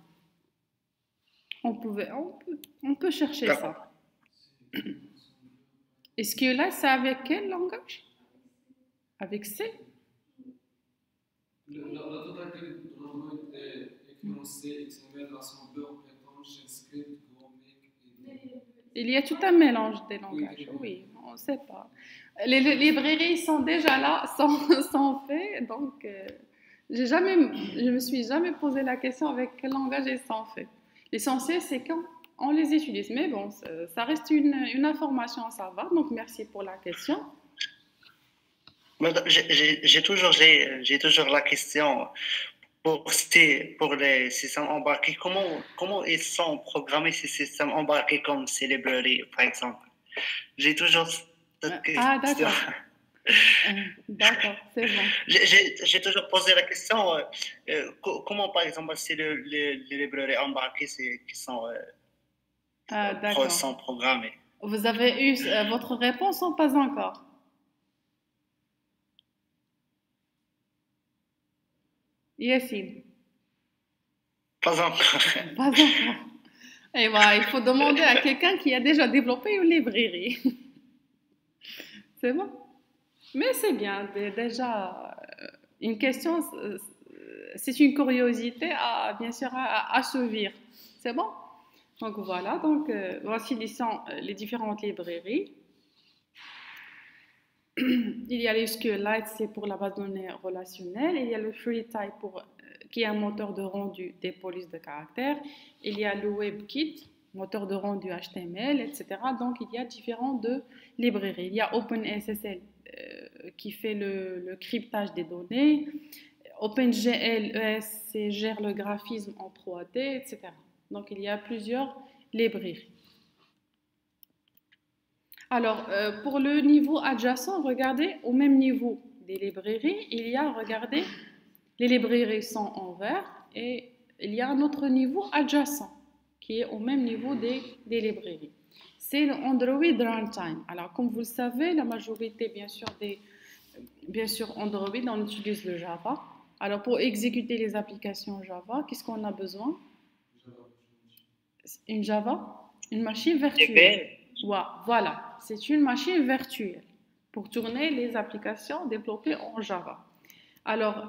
On peut chercher ça. Est-ce que là, c'est avec quel langage? Avec C? La totalité de l'Android est écrite en C, XML, assembleur, Python, Shell Script, Go, Make. Il y a tout un mélange des langages. Oui, on ne sait pas. Les librairies sont déjà là, sont faites, donc je me suis jamais posé la question avec quel langage ils sont faits. L'essentiel, c'est quand on les utilise. Mais bon, ça reste une information à savoir, donc merci pour la question. J'ai toujours la question pour les systèmes embarqués. Comment ils sont programmés, ces systèmes embarqués comme ces librairies, par exemple? J'ai toujours cette question. Ah, d'accord. D'accord, c'est bon. J'ai toujours posé la question, comment, par exemple, c'est les librairies embarquées qui sont programmées? Vous avez eu votre réponse ou pas encore? Yassine? Pas encore. Pas encore. Et voilà, il faut demander à quelqu'un qui a déjà développé une librairie. C'est bon? Mais c'est bien, déjà, une question, c'est une curiosité bien sûr à assouvir. C'est bon? Donc voilà, voici les différentes librairies. Il y a le SQLite, c'est pour la base de données relationnelle. Il y a le FreeType qui est un moteur de rendu des polices de caractères. Il y a le WebKit, moteur de rendu HTML, etc. Donc il y a différentes librairies. Il y a OpenSSL qui fait le cryptage des données. OpenGL gère le graphisme en 3D, etc. Donc il y a plusieurs librairies. Alors, pour le niveau adjacent, regardez, au même niveau des librairies, regardez, les librairies sont en vert et il y a un autre niveau adjacent qui est au même niveau des librairies. C'est le Android Runtime. Alors, comme vous le savez, la majorité, bien sûr, Android, on utilise le Java. Alors, pour exécuter les applications Java, qu'est-ce qu'on a besoin? Une Java? Une machine virtuelle. Voilà, c'est une machine virtuelle pour tourner les applications développées en Java. Alors,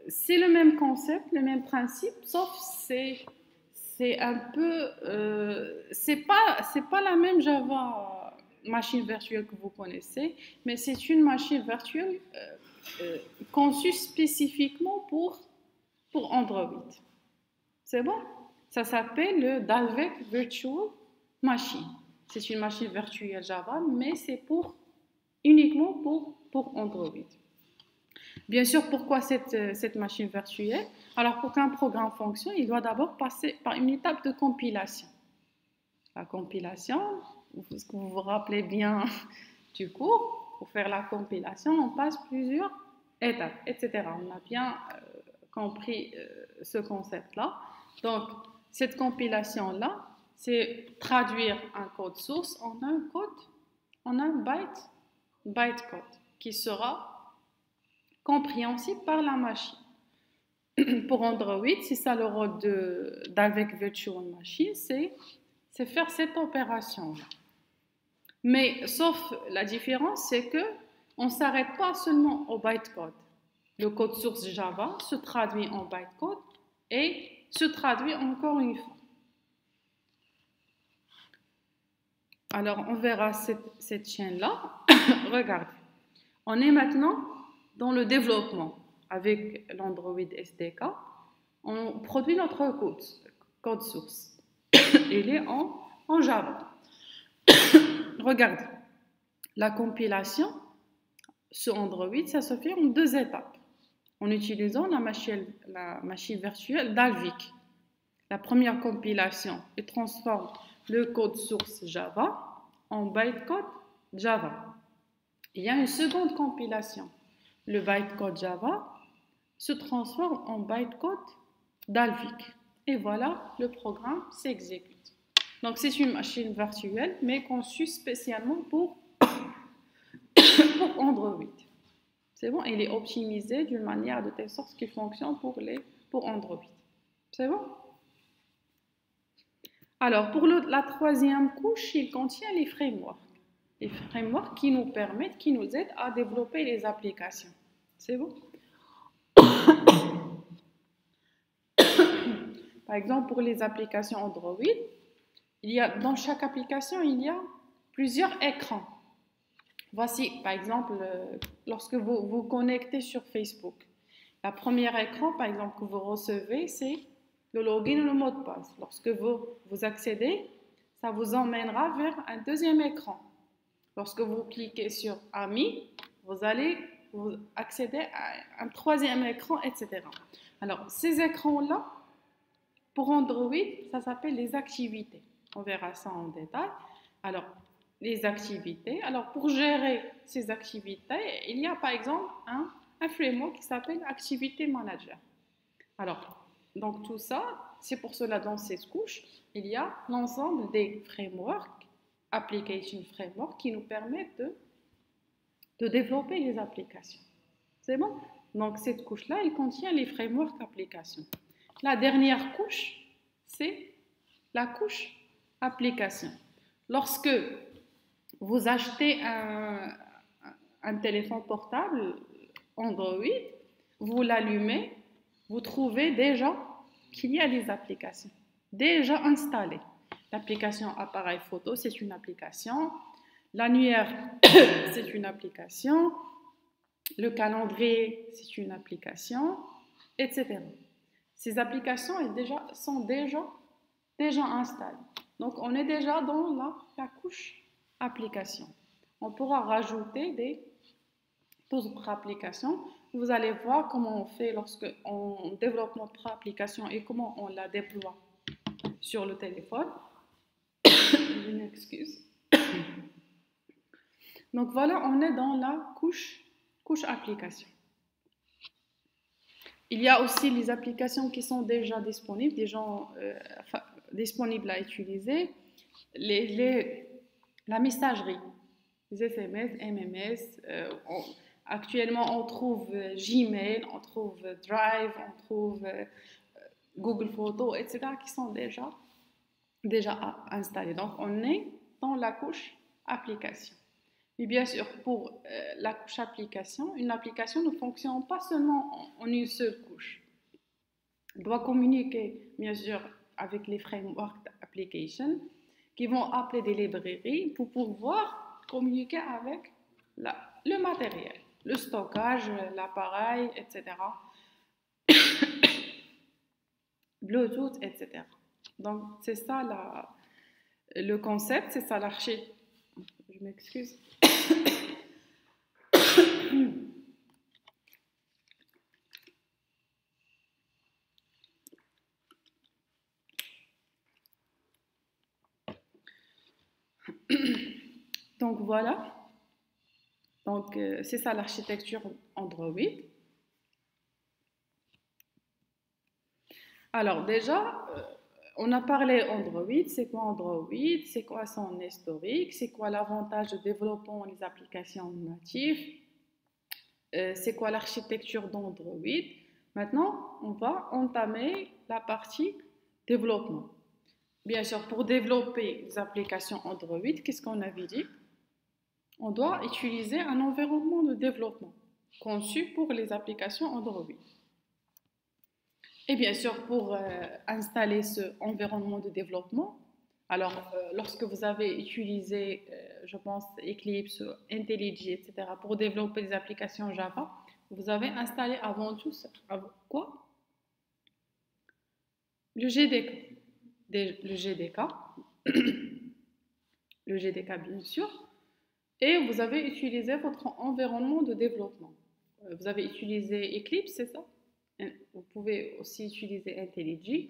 c'est le même concept, le même principe, sauf c'est un peu, c'est pas la même Java machine virtuelle que vous connaissez, mais c'est une machine virtuelle conçue spécifiquement pour Android. C'est bon? Ça s'appelle le Dalvik Virtual Machine. C'est une machine virtuelle Java, mais c'est uniquement pour Android. Bien sûr, pourquoi cette machine virtuelle? Alors, pour qu'un programme fonctionne, il doit d'abord passer par une étape de compilation. La compilation, est-ce que vous vous rappelez bien du cours? Pour faire la compilation, on passe plusieurs étapes, etc. On a bien compris ce concept-là. Donc, cette compilation-là, c'est traduire un code source en un bytecode qui sera compréhensible par la machine. Pour Android, c'est ça le rôle d'avec Virtual Machine, c'est faire cette opération-là. Mais sauf la différence, c'est que on ne s'arrête pas seulement au bytecode. Le code source Java se traduit en bytecode et se traduit encore une fois. Alors, on verra cette chaîne-là. Regardez. On est maintenant dans le développement. Avec l'Android SDK, on produit notre code source. Il est en Java. Regarde, la compilation sur Android, ça se fait en 2 étapes, en utilisant la machine virtuelle Dalvik. La première compilation, elle transforme le code source Java en bytecode Java. Il y a une seconde compilation. Le bytecode Java se transforme en bytecode Dalvik. Et voilà, le programme s'exécute. Donc, c'est une machine virtuelle, mais conçue spécialement pour Android. C'est bon, il est optimisé d'une manière de telle sorte qu'il fonctionne pour Android. C'est bon? Alors, pour la troisième couche, il contient les frameworks. Les frameworks qui nous permettent, qui nous aident à développer les applications. C'est bon? Par exemple, pour les applications Android, dans chaque application, il y a plusieurs écrans. Voici, par exemple, lorsque vous vous connectez sur Facebook. Le premier écran, par exemple, que vous recevez, c'est le login ou le mot de passe. Lorsque vous accédez, ça vous emmènera vers un deuxième écran. Lorsque vous cliquez sur Amis, vous allez accéder à un troisième écran, etc. Alors, ces écrans-là, pour Android, ça s'appelle les activités. On verra ça en détail. Alors, les activités. Alors, pour gérer ces activités, il y a par exemple un framework qui s'appelle Activity Manager. Alors, donc tout ça, c'est pour cela dans cette couche, il y a l'ensemble des frameworks, application framework, qui nous permettent de développer les applications. C'est bon? Donc, cette couche-là, elle contient les frameworks applications. La dernière couche, c'est la couche application. Lorsque vous achetez un téléphone portable Android, vous l'allumez, vous trouvez déjà qu'il y a des applications déjà installées. L'application appareil photo, c'est une application. L'annuaire, c'est une application. Le calendrier, c'est une application, etc. Ces applications sont déjà installées. Donc, on est déjà dans la couche application. On pourra rajouter d'autres applications. Vous allez voir comment on fait lorsque on développe notre application et comment on la déploie sur le téléphone. Je m'excuse. Donc voilà, on est dans la couche application. Il y a aussi les applications qui sont déjà disponibles, disponibles à utiliser. La messagerie, les SMS, MMS. Actuellement, on trouve Gmail, on trouve Drive, on trouve Google Photos, etc. qui sont déjà installés. Donc, on est dans la couche application. Mais bien sûr, pour la couche application, une application ne fonctionne pas seulement en une seule couche. Elle doit communiquer, bien sûr, avec les frameworks d'application qui vont appeler des librairies pour pouvoir communiquer avec le matériel, le stockage, l'appareil, etc. Bluetooth, etc. Donc, c'est ça le concept, c'est ça l'architecture. Je m'excuse. Donc voilà. Donc c'est ça l'architecture Android. Alors déjà, on a parlé Android. C'est quoi Android? C'est quoi son historique? C'est quoi l'avantage de développer les applications natives? C'est quoi l'architecture d'Android? Maintenant, on va entamer la partie développement. Bien sûr, pour développer les applications Android, qu'est-ce qu'on avait dit? On doit utiliser un environnement de développement conçu pour les applications Android. Et bien sûr, pour installer ce environnement de développement, Alors, lorsque vous avez utilisé, je pense, Eclipse, IntelliJ, etc., pour développer des applications Java, vous avez installé avant tout quoi? Le GDK. Le GDK. Le GDK, bien sûr. Et vous avez utilisé votre environnement de développement. Vous avez utilisé Eclipse, c'est ça? Vous pouvez aussi utiliser IntelliJ.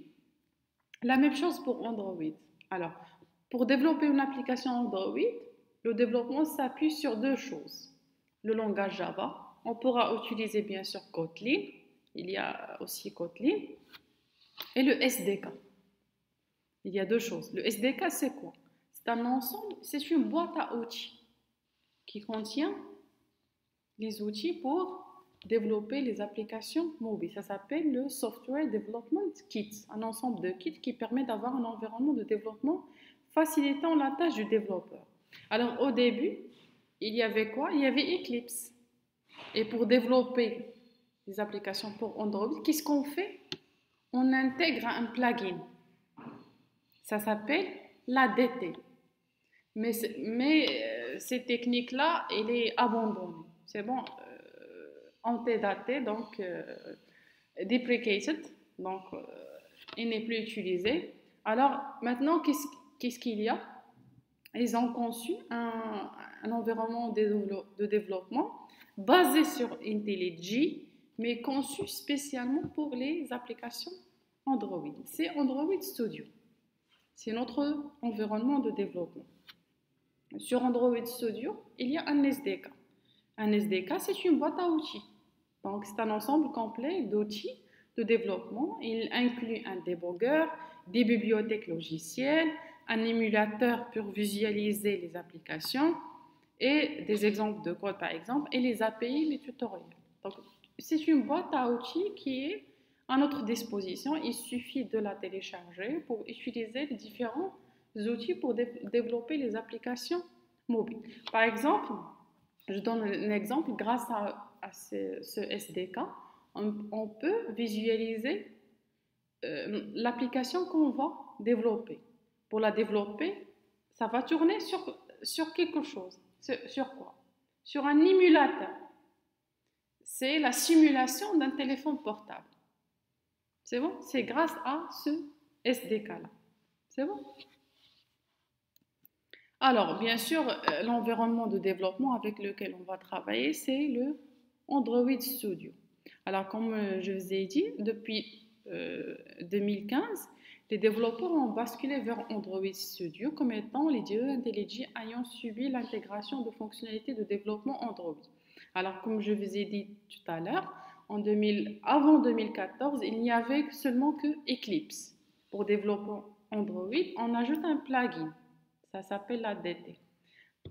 La même chose pour Android. Alors, pour développer une application Android, le développement s'appuie sur deux choses. Le langage Java. On pourra utiliser bien sûr Kotlin. Il y a aussi Kotlin. Et le SDK. Il y a deux choses. Le SDK, c'est quoi? C'est un ensemble, c'est une boîte à outils qui contient les outils pour développer les applications mobiles. Ça s'appelle le Software Development Kit, un ensemble de kits qui permet d'avoir un environnement de développement facilitant la tâche du développeur. Alors au début, il y avait quoi? Il y avait Eclipse. Et pour développer des applications pour Android, qu'est-ce qu'on fait? On intègre un plugin. Ça s'appelle l'ADT. Mais cette technique-là, elle est abandonnée. C'est bon, antédatée, donc deprecated, donc il n'est plus utilisé. Alors maintenant, qu'est-ce qu'il y a? Ils ont conçu un environnement de développement basé sur IntelliJ, mais conçu spécialement pour les applications Android. C'est Android Studio. C'est notre environnement de développement. Sur Android Studio, il y a un SDK. Un SDK, c'est une boîte à outils. Donc, c'est un ensemble complet d'outils de développement. Il inclut un débogueur, des bibliothèques logicielles, un émulateur pour visualiser les applications et des exemples de code, par exemple, et les API, les tutoriels. Donc, c'est une boîte à outils qui est à notre disposition. Il suffit de la télécharger pour utiliser les différents outils pour développer les applications mobiles. Par exemple, je donne un exemple, grâce à ce SDK, on peut visualiser l'application qu'on va développer. Pour la développer, ça va tourner sur quelque chose. Sur quoi? Sur un émulateur. C'est la simulation d'un téléphone portable. C'est bon? C'est grâce à ce SDK-là. C'est bon? Alors, bien sûr, l'environnement de développement avec lequel on va travailler, c'est le Android Studio. Alors, comme je vous ai dit, depuis 2015, les développeurs ont basculé vers Android Studio comme étant les IDE IntelliJ ayant subi l'intégration de fonctionnalités de développement Android. Alors, comme je vous ai dit tout à l'heure, avant 2014, il n'y avait seulement que Eclipse. Pour développer Android, on ajoute un plugin. Ça s'appelle l'ADT.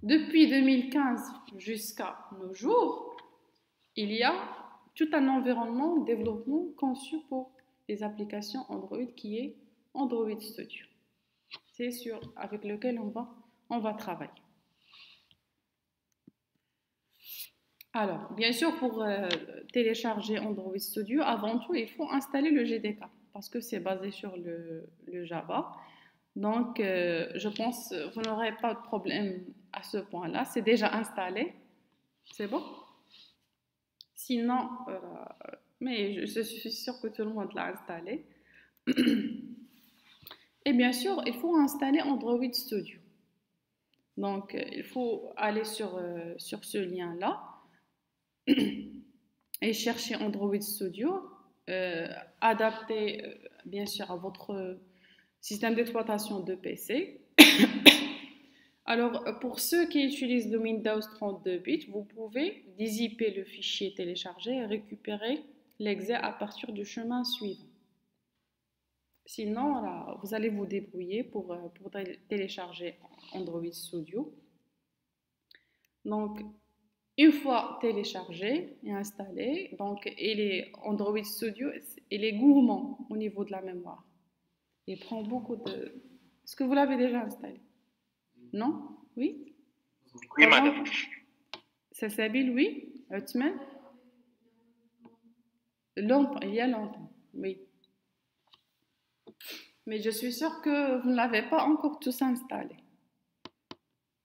Depuis 2015 jusqu'à nos jours, il y a tout un environnement de développement conçu pour les applications Android qui est Android Studio. C'est avec lequel on va travailler. Alors, bien sûr, pour télécharger Android Studio, avant tout, il faut installer le GDK parce que c'est basé sur le Java. Donc, je pense que vous n'aurez pas de problème à ce point-là. C'est déjà installé. C'est bon? Sinon, mais je suis sûre que tout le monde l'a installé. Et bien sûr, il faut installer Android Studio. Donc, il faut aller sur ce lien-là et chercher Android Studio, adapté bien sûr à votre système d'exploitation de PC. Alors, pour ceux qui utilisent le Windows 32 bits, vous pouvez dézipper le fichier téléchargé et récupérer l'exe à partir du chemin suivant. Sinon, là, vous allez vous débrouiller pour télécharger Android Studio. Donc, une fois téléchargé et installé, donc, Android Studio, il est gourmand au niveau de la mémoire. Il prend beaucoup de... Est-ce que vous l'avez déjà installé? Non? Oui? Oui, madame. Ça s'appelle, oui? Othman? Longtemps, il y a longtemps, oui. Mais je suis sûre que vous ne l'avez pas encore tous installé.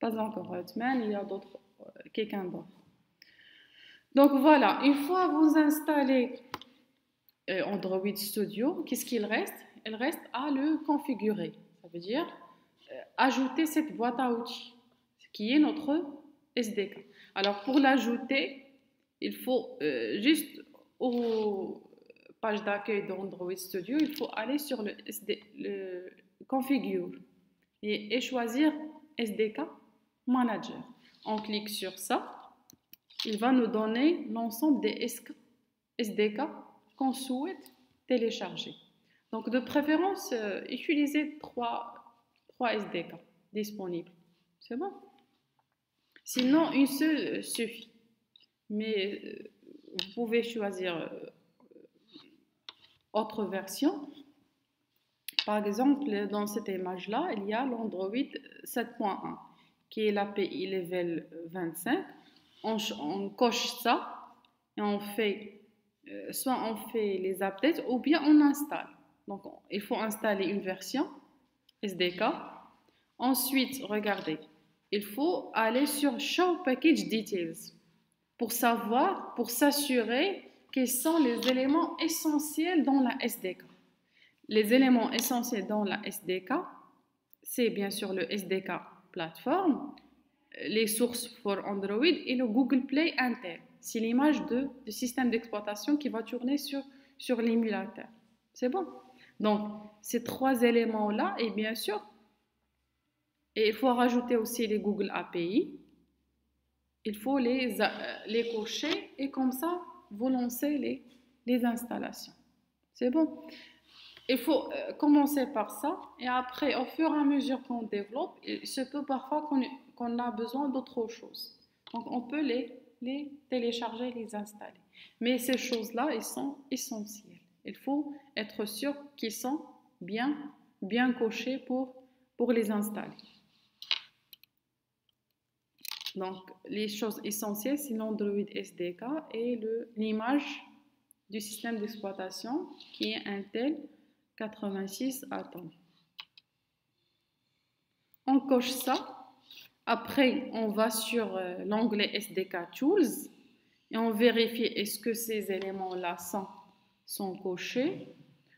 Pas encore Hotman, il y a d'autres, quelqu'un d'autre. Donc voilà, une fois vous installez Android Studio, qu'est-ce qu'il reste? Il reste à le configurer. Ça veut dire ajouter cette boîte à outils, qui est notre SDK. Alors pour l'ajouter, il faut juste aux pages d'accueil d'Android Studio, il faut aller sur le configure et choisir SDK Manager. On clique sur ça, il va nous donner l'ensemble des SDK qu'on souhaite télécharger. Donc de préférence, utilisez 3 SDK disponibles. C'est bon? Sinon, une seule suffit. Mais vous pouvez choisir autre version. Par exemple, dans cette image-là, il y a l'Android 7.1 qui est l'API level 25. On coche ça et on fait, soit on fait les updates ou bien on installe. Donc, il faut installer une version SDK. Ensuite, regardez, il faut aller sur Show Package Details pour savoir, pour s'assurer quels sont les éléments essentiels dans la SDK. Les éléments essentiels dans la SDK, c'est bien sûr le SDK Platform, les sources pour Android et le Google Play Intel. C'est l'image du système d'exploitation qui va tourner sur l'émulateur. C'est bon? Donc, ces 3 éléments-là, et bien sûr, et il faut rajouter aussi les Google API. Il faut les cocher et comme ça, vous lancez les installations. C'est bon? Il faut commencer par ça et après, au fur et à mesure qu'on développe, il se peut parfois qu'on a besoin d'autre chose. Donc, on peut les télécharger, les installer. Mais ces choses-là, ils sont essentielles. Il faut être sûr qu'ils sont bien cochés pour les installer. Donc, les choses essentielles, c'est l'Android SDK et l'image du système d'exploitation qui est Intel 86 Atom. On coche ça. Après, on va sur l'onglet SDK Tools et on vérifie est-ce que ces éléments-là sont cochés.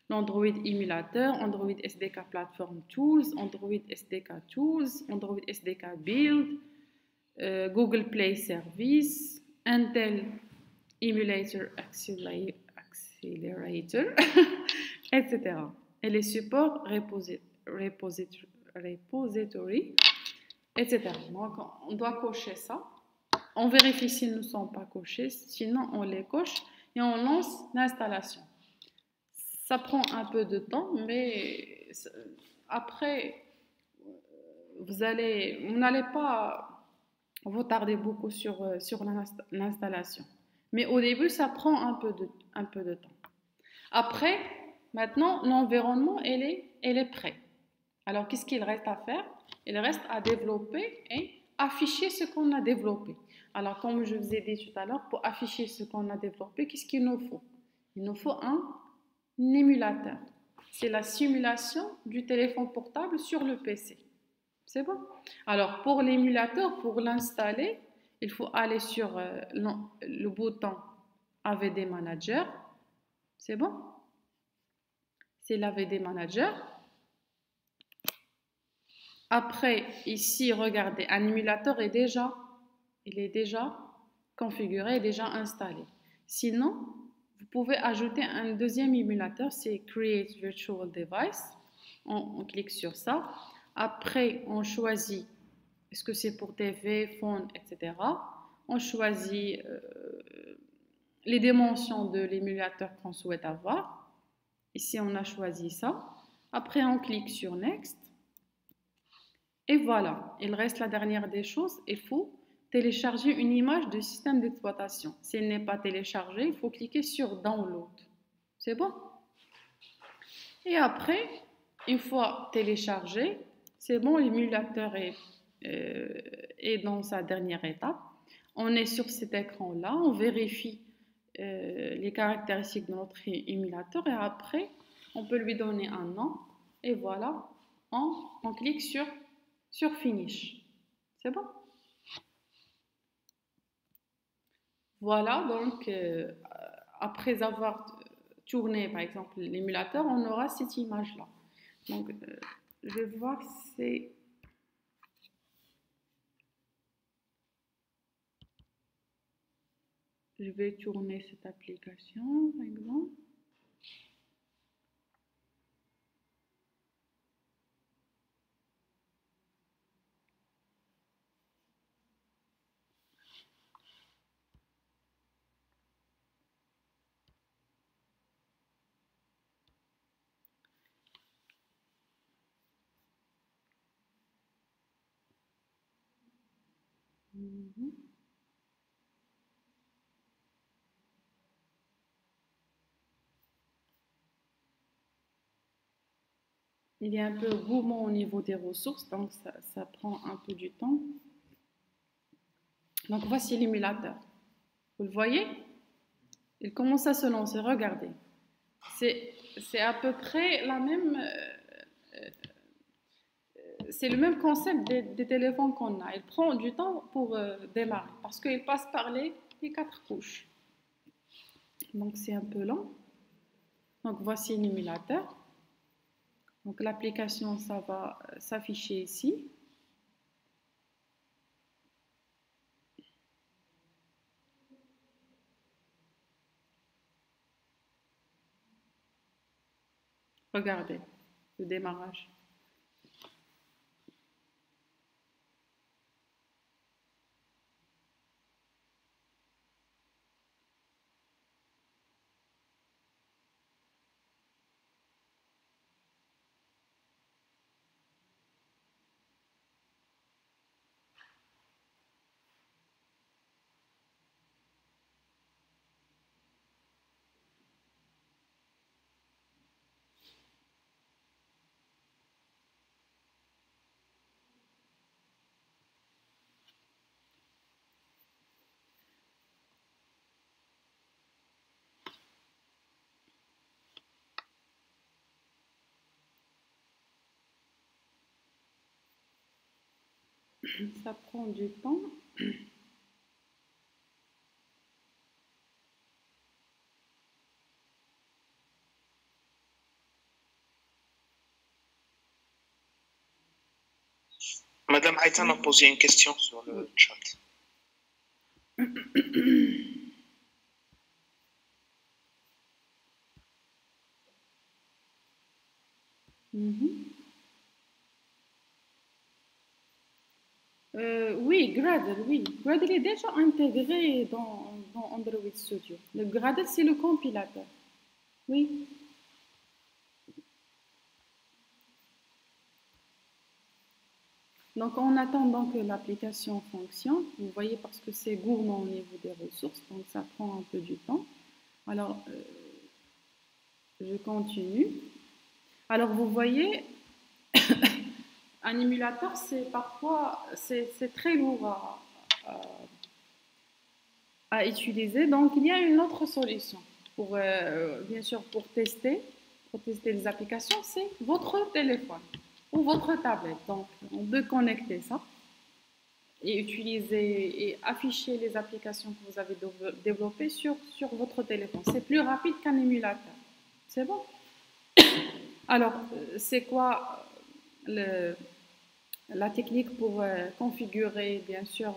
L'Android Emulator, Android SDK Platform Tools, Android SDK Tools, Android SDK Build, Google Play Service, Intel Emulator Accelerator, etc. Et les supports repository, etc. Donc, on doit cocher ça. On vérifie s'ils ne sont pas cochés, sinon on les coche et on lance l'installation. Ça prend un peu de temps, mais après, vous n'allez pas vous tarder beaucoup sur l'installation. Mais au début, ça prend un peu de temps. Après, maintenant, l'environnement, elle est prêt. Alors, qu'est-ce qu'il reste à faire? Il reste à développer et afficher ce qu'on a développé. Alors, comme je vous ai dit tout à l'heure, pour afficher ce qu'on a développé, qu'est-ce qu'il nous faut? Il nous faut un émulateur. C'est la simulation du téléphone portable sur le PC. C'est bon? Alors, pour l'émulateur, pour l'installer, il faut aller sur le bouton AVD Manager. C'est bon? C'est l'AVD Manager. Après, ici, regardez, un émulateur il est déjà configuré, déjà installé. Sinon, vous pouvez ajouter un deuxième émulateur, c'est Create Virtual Device. On clique sur ça. Après, on choisit, est-ce que c'est pour TV, phone, etc. On choisit les dimensions de l'émulateur qu'on souhaite avoir. Ici, on a choisi ça. Après, on clique sur Next. Et voilà, il reste la dernière des choses. Il faut télécharger une image du système d'exploitation. Si elle n'est pas téléchargée, il faut cliquer sur Download. C'est bon? Et après, une fois téléchargé, c'est bon, l'émulateur est dans sa dernière étape. On est sur cet écran-là, on vérifie les caractéristiques de notre émulateur et après, on peut lui donner un nom. Et voilà, on clique sur Finish. C'est bon? Voilà, donc après avoir tourné par exemple l'émulateur, on aura cette image-là. Donc je vais voir si je vais tourner cette application par exemple. Il est un peu gourmand au niveau des ressources, donc ça prend un peu du temps. Donc voici l'émulateur. Vous le voyez? Il commence à se lancer, regardez. C'est à peu près la même... c'est le même concept des téléphones qu'on a. Il prend du temps pour démarrer parce qu'il passe par les 4 couches. Donc c'est un peu lent. Donc voici l'émulateur. Donc l'application, ça va s'afficher ici. Regardez le démarrage. Ça prend du temps. Madame Aïtan a posé une question sur le chat. Oui, Gradle, oui. Gradle est déjà intégré dans Android Studio. Le Gradle, c'est le compilateur. Oui. Donc, en attendant que l'application fonctionne, vous voyez, parce que c'est gourmand au niveau des ressources, donc ça prend un peu du temps. Alors, je continue. Alors, vous voyez, un émulateur, c'est parfois, c'est très lourd à utiliser. Donc, il y a une autre solution pour, bien sûr, pour tester les applications, c'est votre téléphone ou votre tablette. Donc, on peut connecter ça et utiliser et afficher les applications que vous avez développées sur votre téléphone. C'est plus rapide qu'un émulateur. C'est bon? Alors, c'est quoi la technique pour configurer, bien sûr,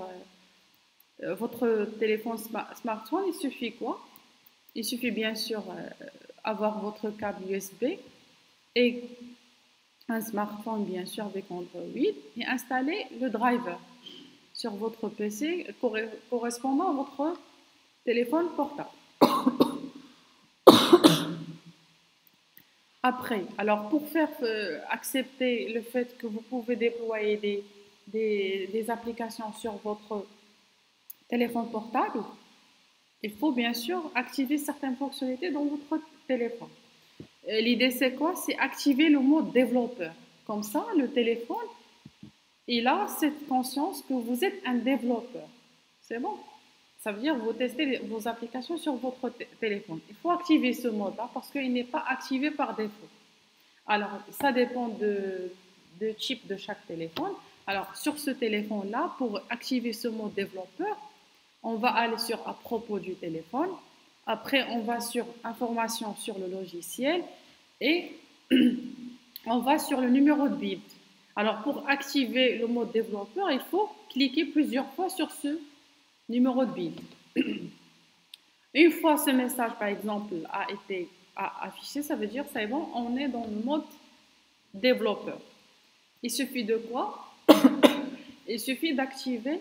votre téléphone smartphone? Il suffit quoi? Il suffit bien sûr avoir votre câble USB et un smartphone, bien sûr, avec Android, et installer le driver sur votre PC correspondant à votre téléphone portable. Après, alors pour faire accepter le fait que vous pouvez déployer des applications sur votre téléphone portable, il faut bien sûr activer certaines fonctionnalités dans votre téléphone. L'idée c'est quoi? C'est activer le mode développeur. Comme ça, le téléphone, il a cette conscience que vous êtes un développeur. C'est bon? Ça veut dire que vous testez vos applications sur votre téléphone. Il faut activer ce mode-là parce qu'il n'est pas activé par défaut. Alors, ça dépend de type de chaque téléphone. Alors, sur ce téléphone-là, pour activer ce mode développeur, on va aller sur à propos du téléphone. Après, on va sur information sur le logiciel et on va sur le numéro de build. Alors, pour activer le mode développeur, il faut cliquer plusieurs fois sur ce numéro de build. Une fois ce message, par exemple, a été affiché, ça veut dire c'est bon, on est dans le mode développeur. Il suffit de quoi? Il suffit d'activer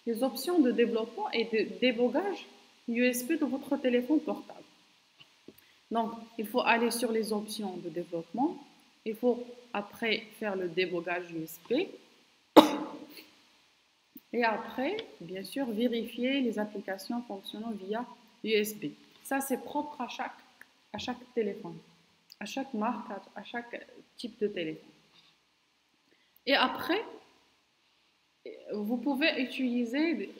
les options de développement et de débogage USB de votre téléphone portable. Donc, il faut aller sur les options de développement. Il faut après faire le débogage USB. Et après, bien sûr, vérifier les applications fonctionnant via USB. Ça, c'est propre à chaque téléphone, à chaque marque, à chaque type de téléphone. Et après, vous pouvez utiliser,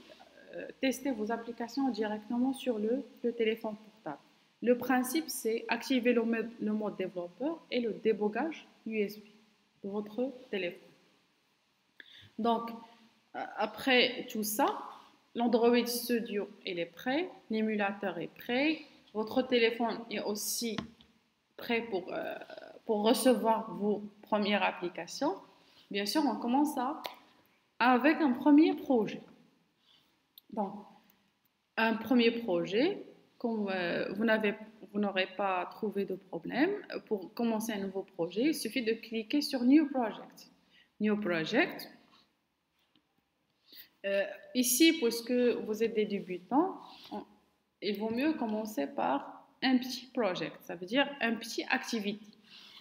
tester vos applications directement sur le téléphone portable. Le principe, c'est activer le mode développeur et le débogage USB de votre téléphone. Donc, après tout ça, l'Android Studio il est prêt, l'émulateur est prêt, votre téléphone est aussi prêt pour recevoir vos premières applications. Bien sûr, on commence avec un premier projet. Donc, un premier projet, comme vous n'aurez pas trouvé de problème, pour commencer un nouveau projet, il suffit de cliquer sur New Project. New Project. Ici, puisque vous êtes des débutants, il vaut mieux commencer par un petit project. Ça veut dire un petit activité.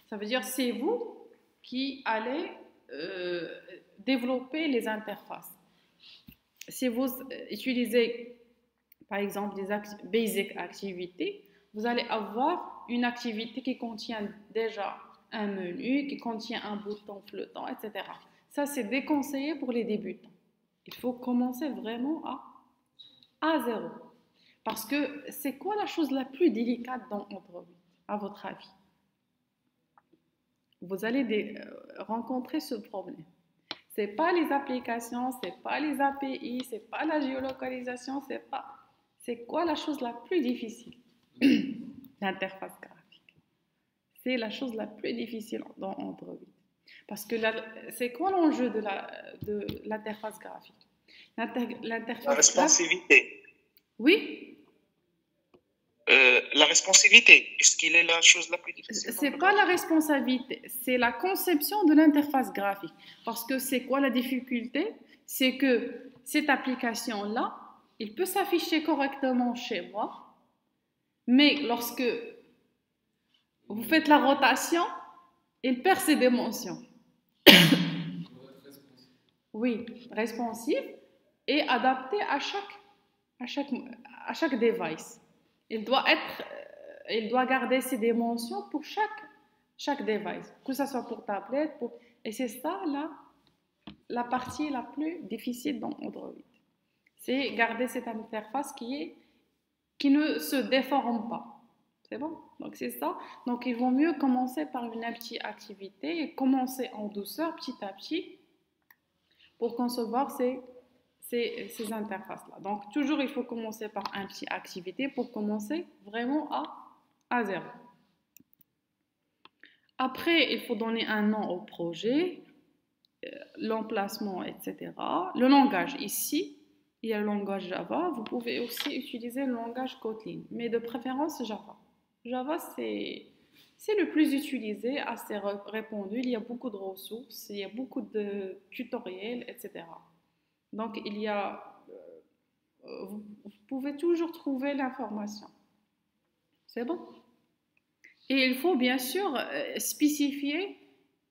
Ça veut dire c'est vous qui allez développer les interfaces. Si vous utilisez, par exemple, des basic activités, vous allez avoir une activité qui contient déjà un menu, qui contient un bouton flottant, etc. Ça, c'est déconseillé pour les débutants. Il faut commencer vraiment à zéro. Parce que c'est quoi la chose la plus délicate dans Android, à votre avis? Vous allez rencontrer ce problème. Ce n'est pas les applications, ce n'est pas les API, ce n'est pas la géolocalisation, c'est quoi la chose la plus difficile? L'interface graphique. C'est la chose la plus difficile dans Android. Parce que c'est quoi l'enjeu de l'interface graphique? La responsivité. Oui. La responsivité, est-ce qu'il est la chose la plus difficile? C'est pas la responsabilité, c'est la conception de l'interface graphique. Parce que c'est quoi la difficulté? C'est que cette application-là, il peut s'afficher correctement chez moi, mais lorsque vous faites la rotation, il perd ses dimensions. Oui, responsive et adapté à chaque device. Il doit garder ses dimensions pour chaque device, que ce soit pour tablette, et c'est ça la partie la plus difficile dans Android. C'est garder cette interface qui ne se déforme pas. C'est bon? Donc c'est ça. Donc il vaut mieux commencer par une petite activité et commencer en douceur, petit à petit, pour concevoir ces interfaces-là. Donc, toujours, il faut commencer par une petite activité pour commencer vraiment à zéro. Après, il faut donner un nom au projet, l'emplacement, etc. Le langage, ici, il y a le langage Java. Vous pouvez aussi utiliser le langage Kotlin, mais de préférence Java. Java, c'est le plus utilisé, assez répandu. Il y a beaucoup de ressources, il y a beaucoup de tutoriels, etc. Donc, vous pouvez toujours trouver l'information. C'est bon? Et il faut bien sûr spécifier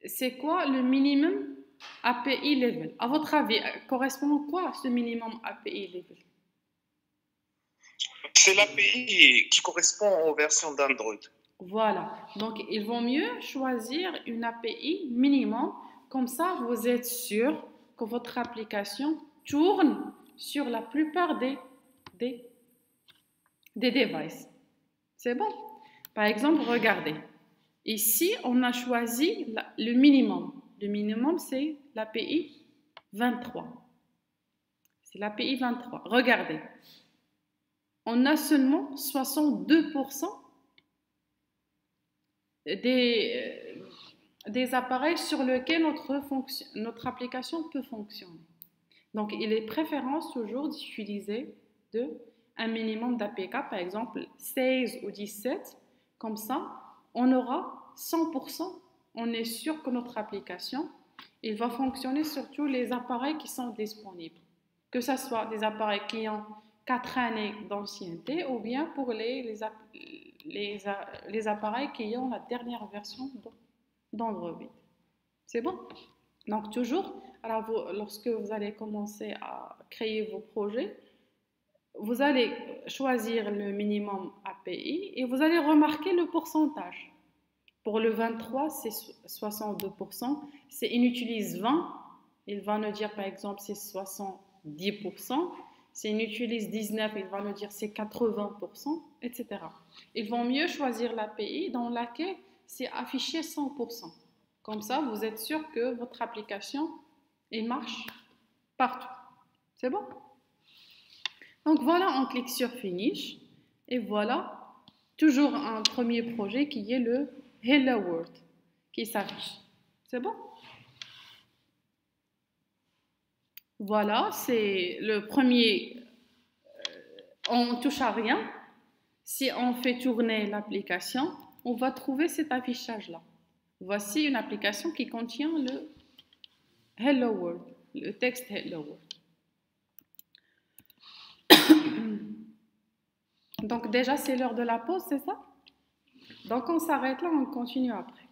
c'est quoi le minimum API level. À votre avis, correspond à quoi ce minimum API level? C'est l'API qui correspond aux versions d'Android. Voilà. Donc, il vaut mieux choisir une API minimum. Comme ça, vous êtes sûr que votre application tourne sur la plupart des devices. C'est bon. Par exemple, regardez. Ici, on a choisi le minimum. Le minimum, c'est l'API 23. C'est l'API 23. Regardez. On a seulement 62% des appareils sur lesquels notre application peut fonctionner. Donc, il est préférence toujours d'utiliser un minimum d'APK, par exemple 16 ou 17. Comme ça, on aura 100%. On est sûr que notre application, il va fonctionner sur tous les appareils qui sont disponibles. Que ce soit des appareils qui ont 4 années d'ancienneté ou bien pour les appareils qui ont la dernière version d'Android. C'est bon? Donc toujours, alors lorsque vous allez commencer à créer vos projets, vous allez choisir le minimum API et vous allez remarquer le pourcentage. Pour le 23, c'est 62%. Si il utilise 20, il va nous dire par exemple c'est 70%. Si il utilise 19, il va nous dire c'est 80%, etc. Ils vont mieux choisir l'API dans laquelle c'est affiché 100%. Comme ça, vous êtes sûr que votre application, elle marche partout. C'est bon? Donc voilà, on clique sur Finish. Et voilà, toujours un premier projet qui est le Hello World qui s'affiche. C'est bon? Voilà, c'est le premier. On ne touche à rien. Si on fait tourner l'application, on va trouver cet affichage-là. Voici une application qui contient le Hello World, le texte Hello World. Donc déjà, c'est l'heure de la pause, c'est ça? Donc on s'arrête là, on continue après.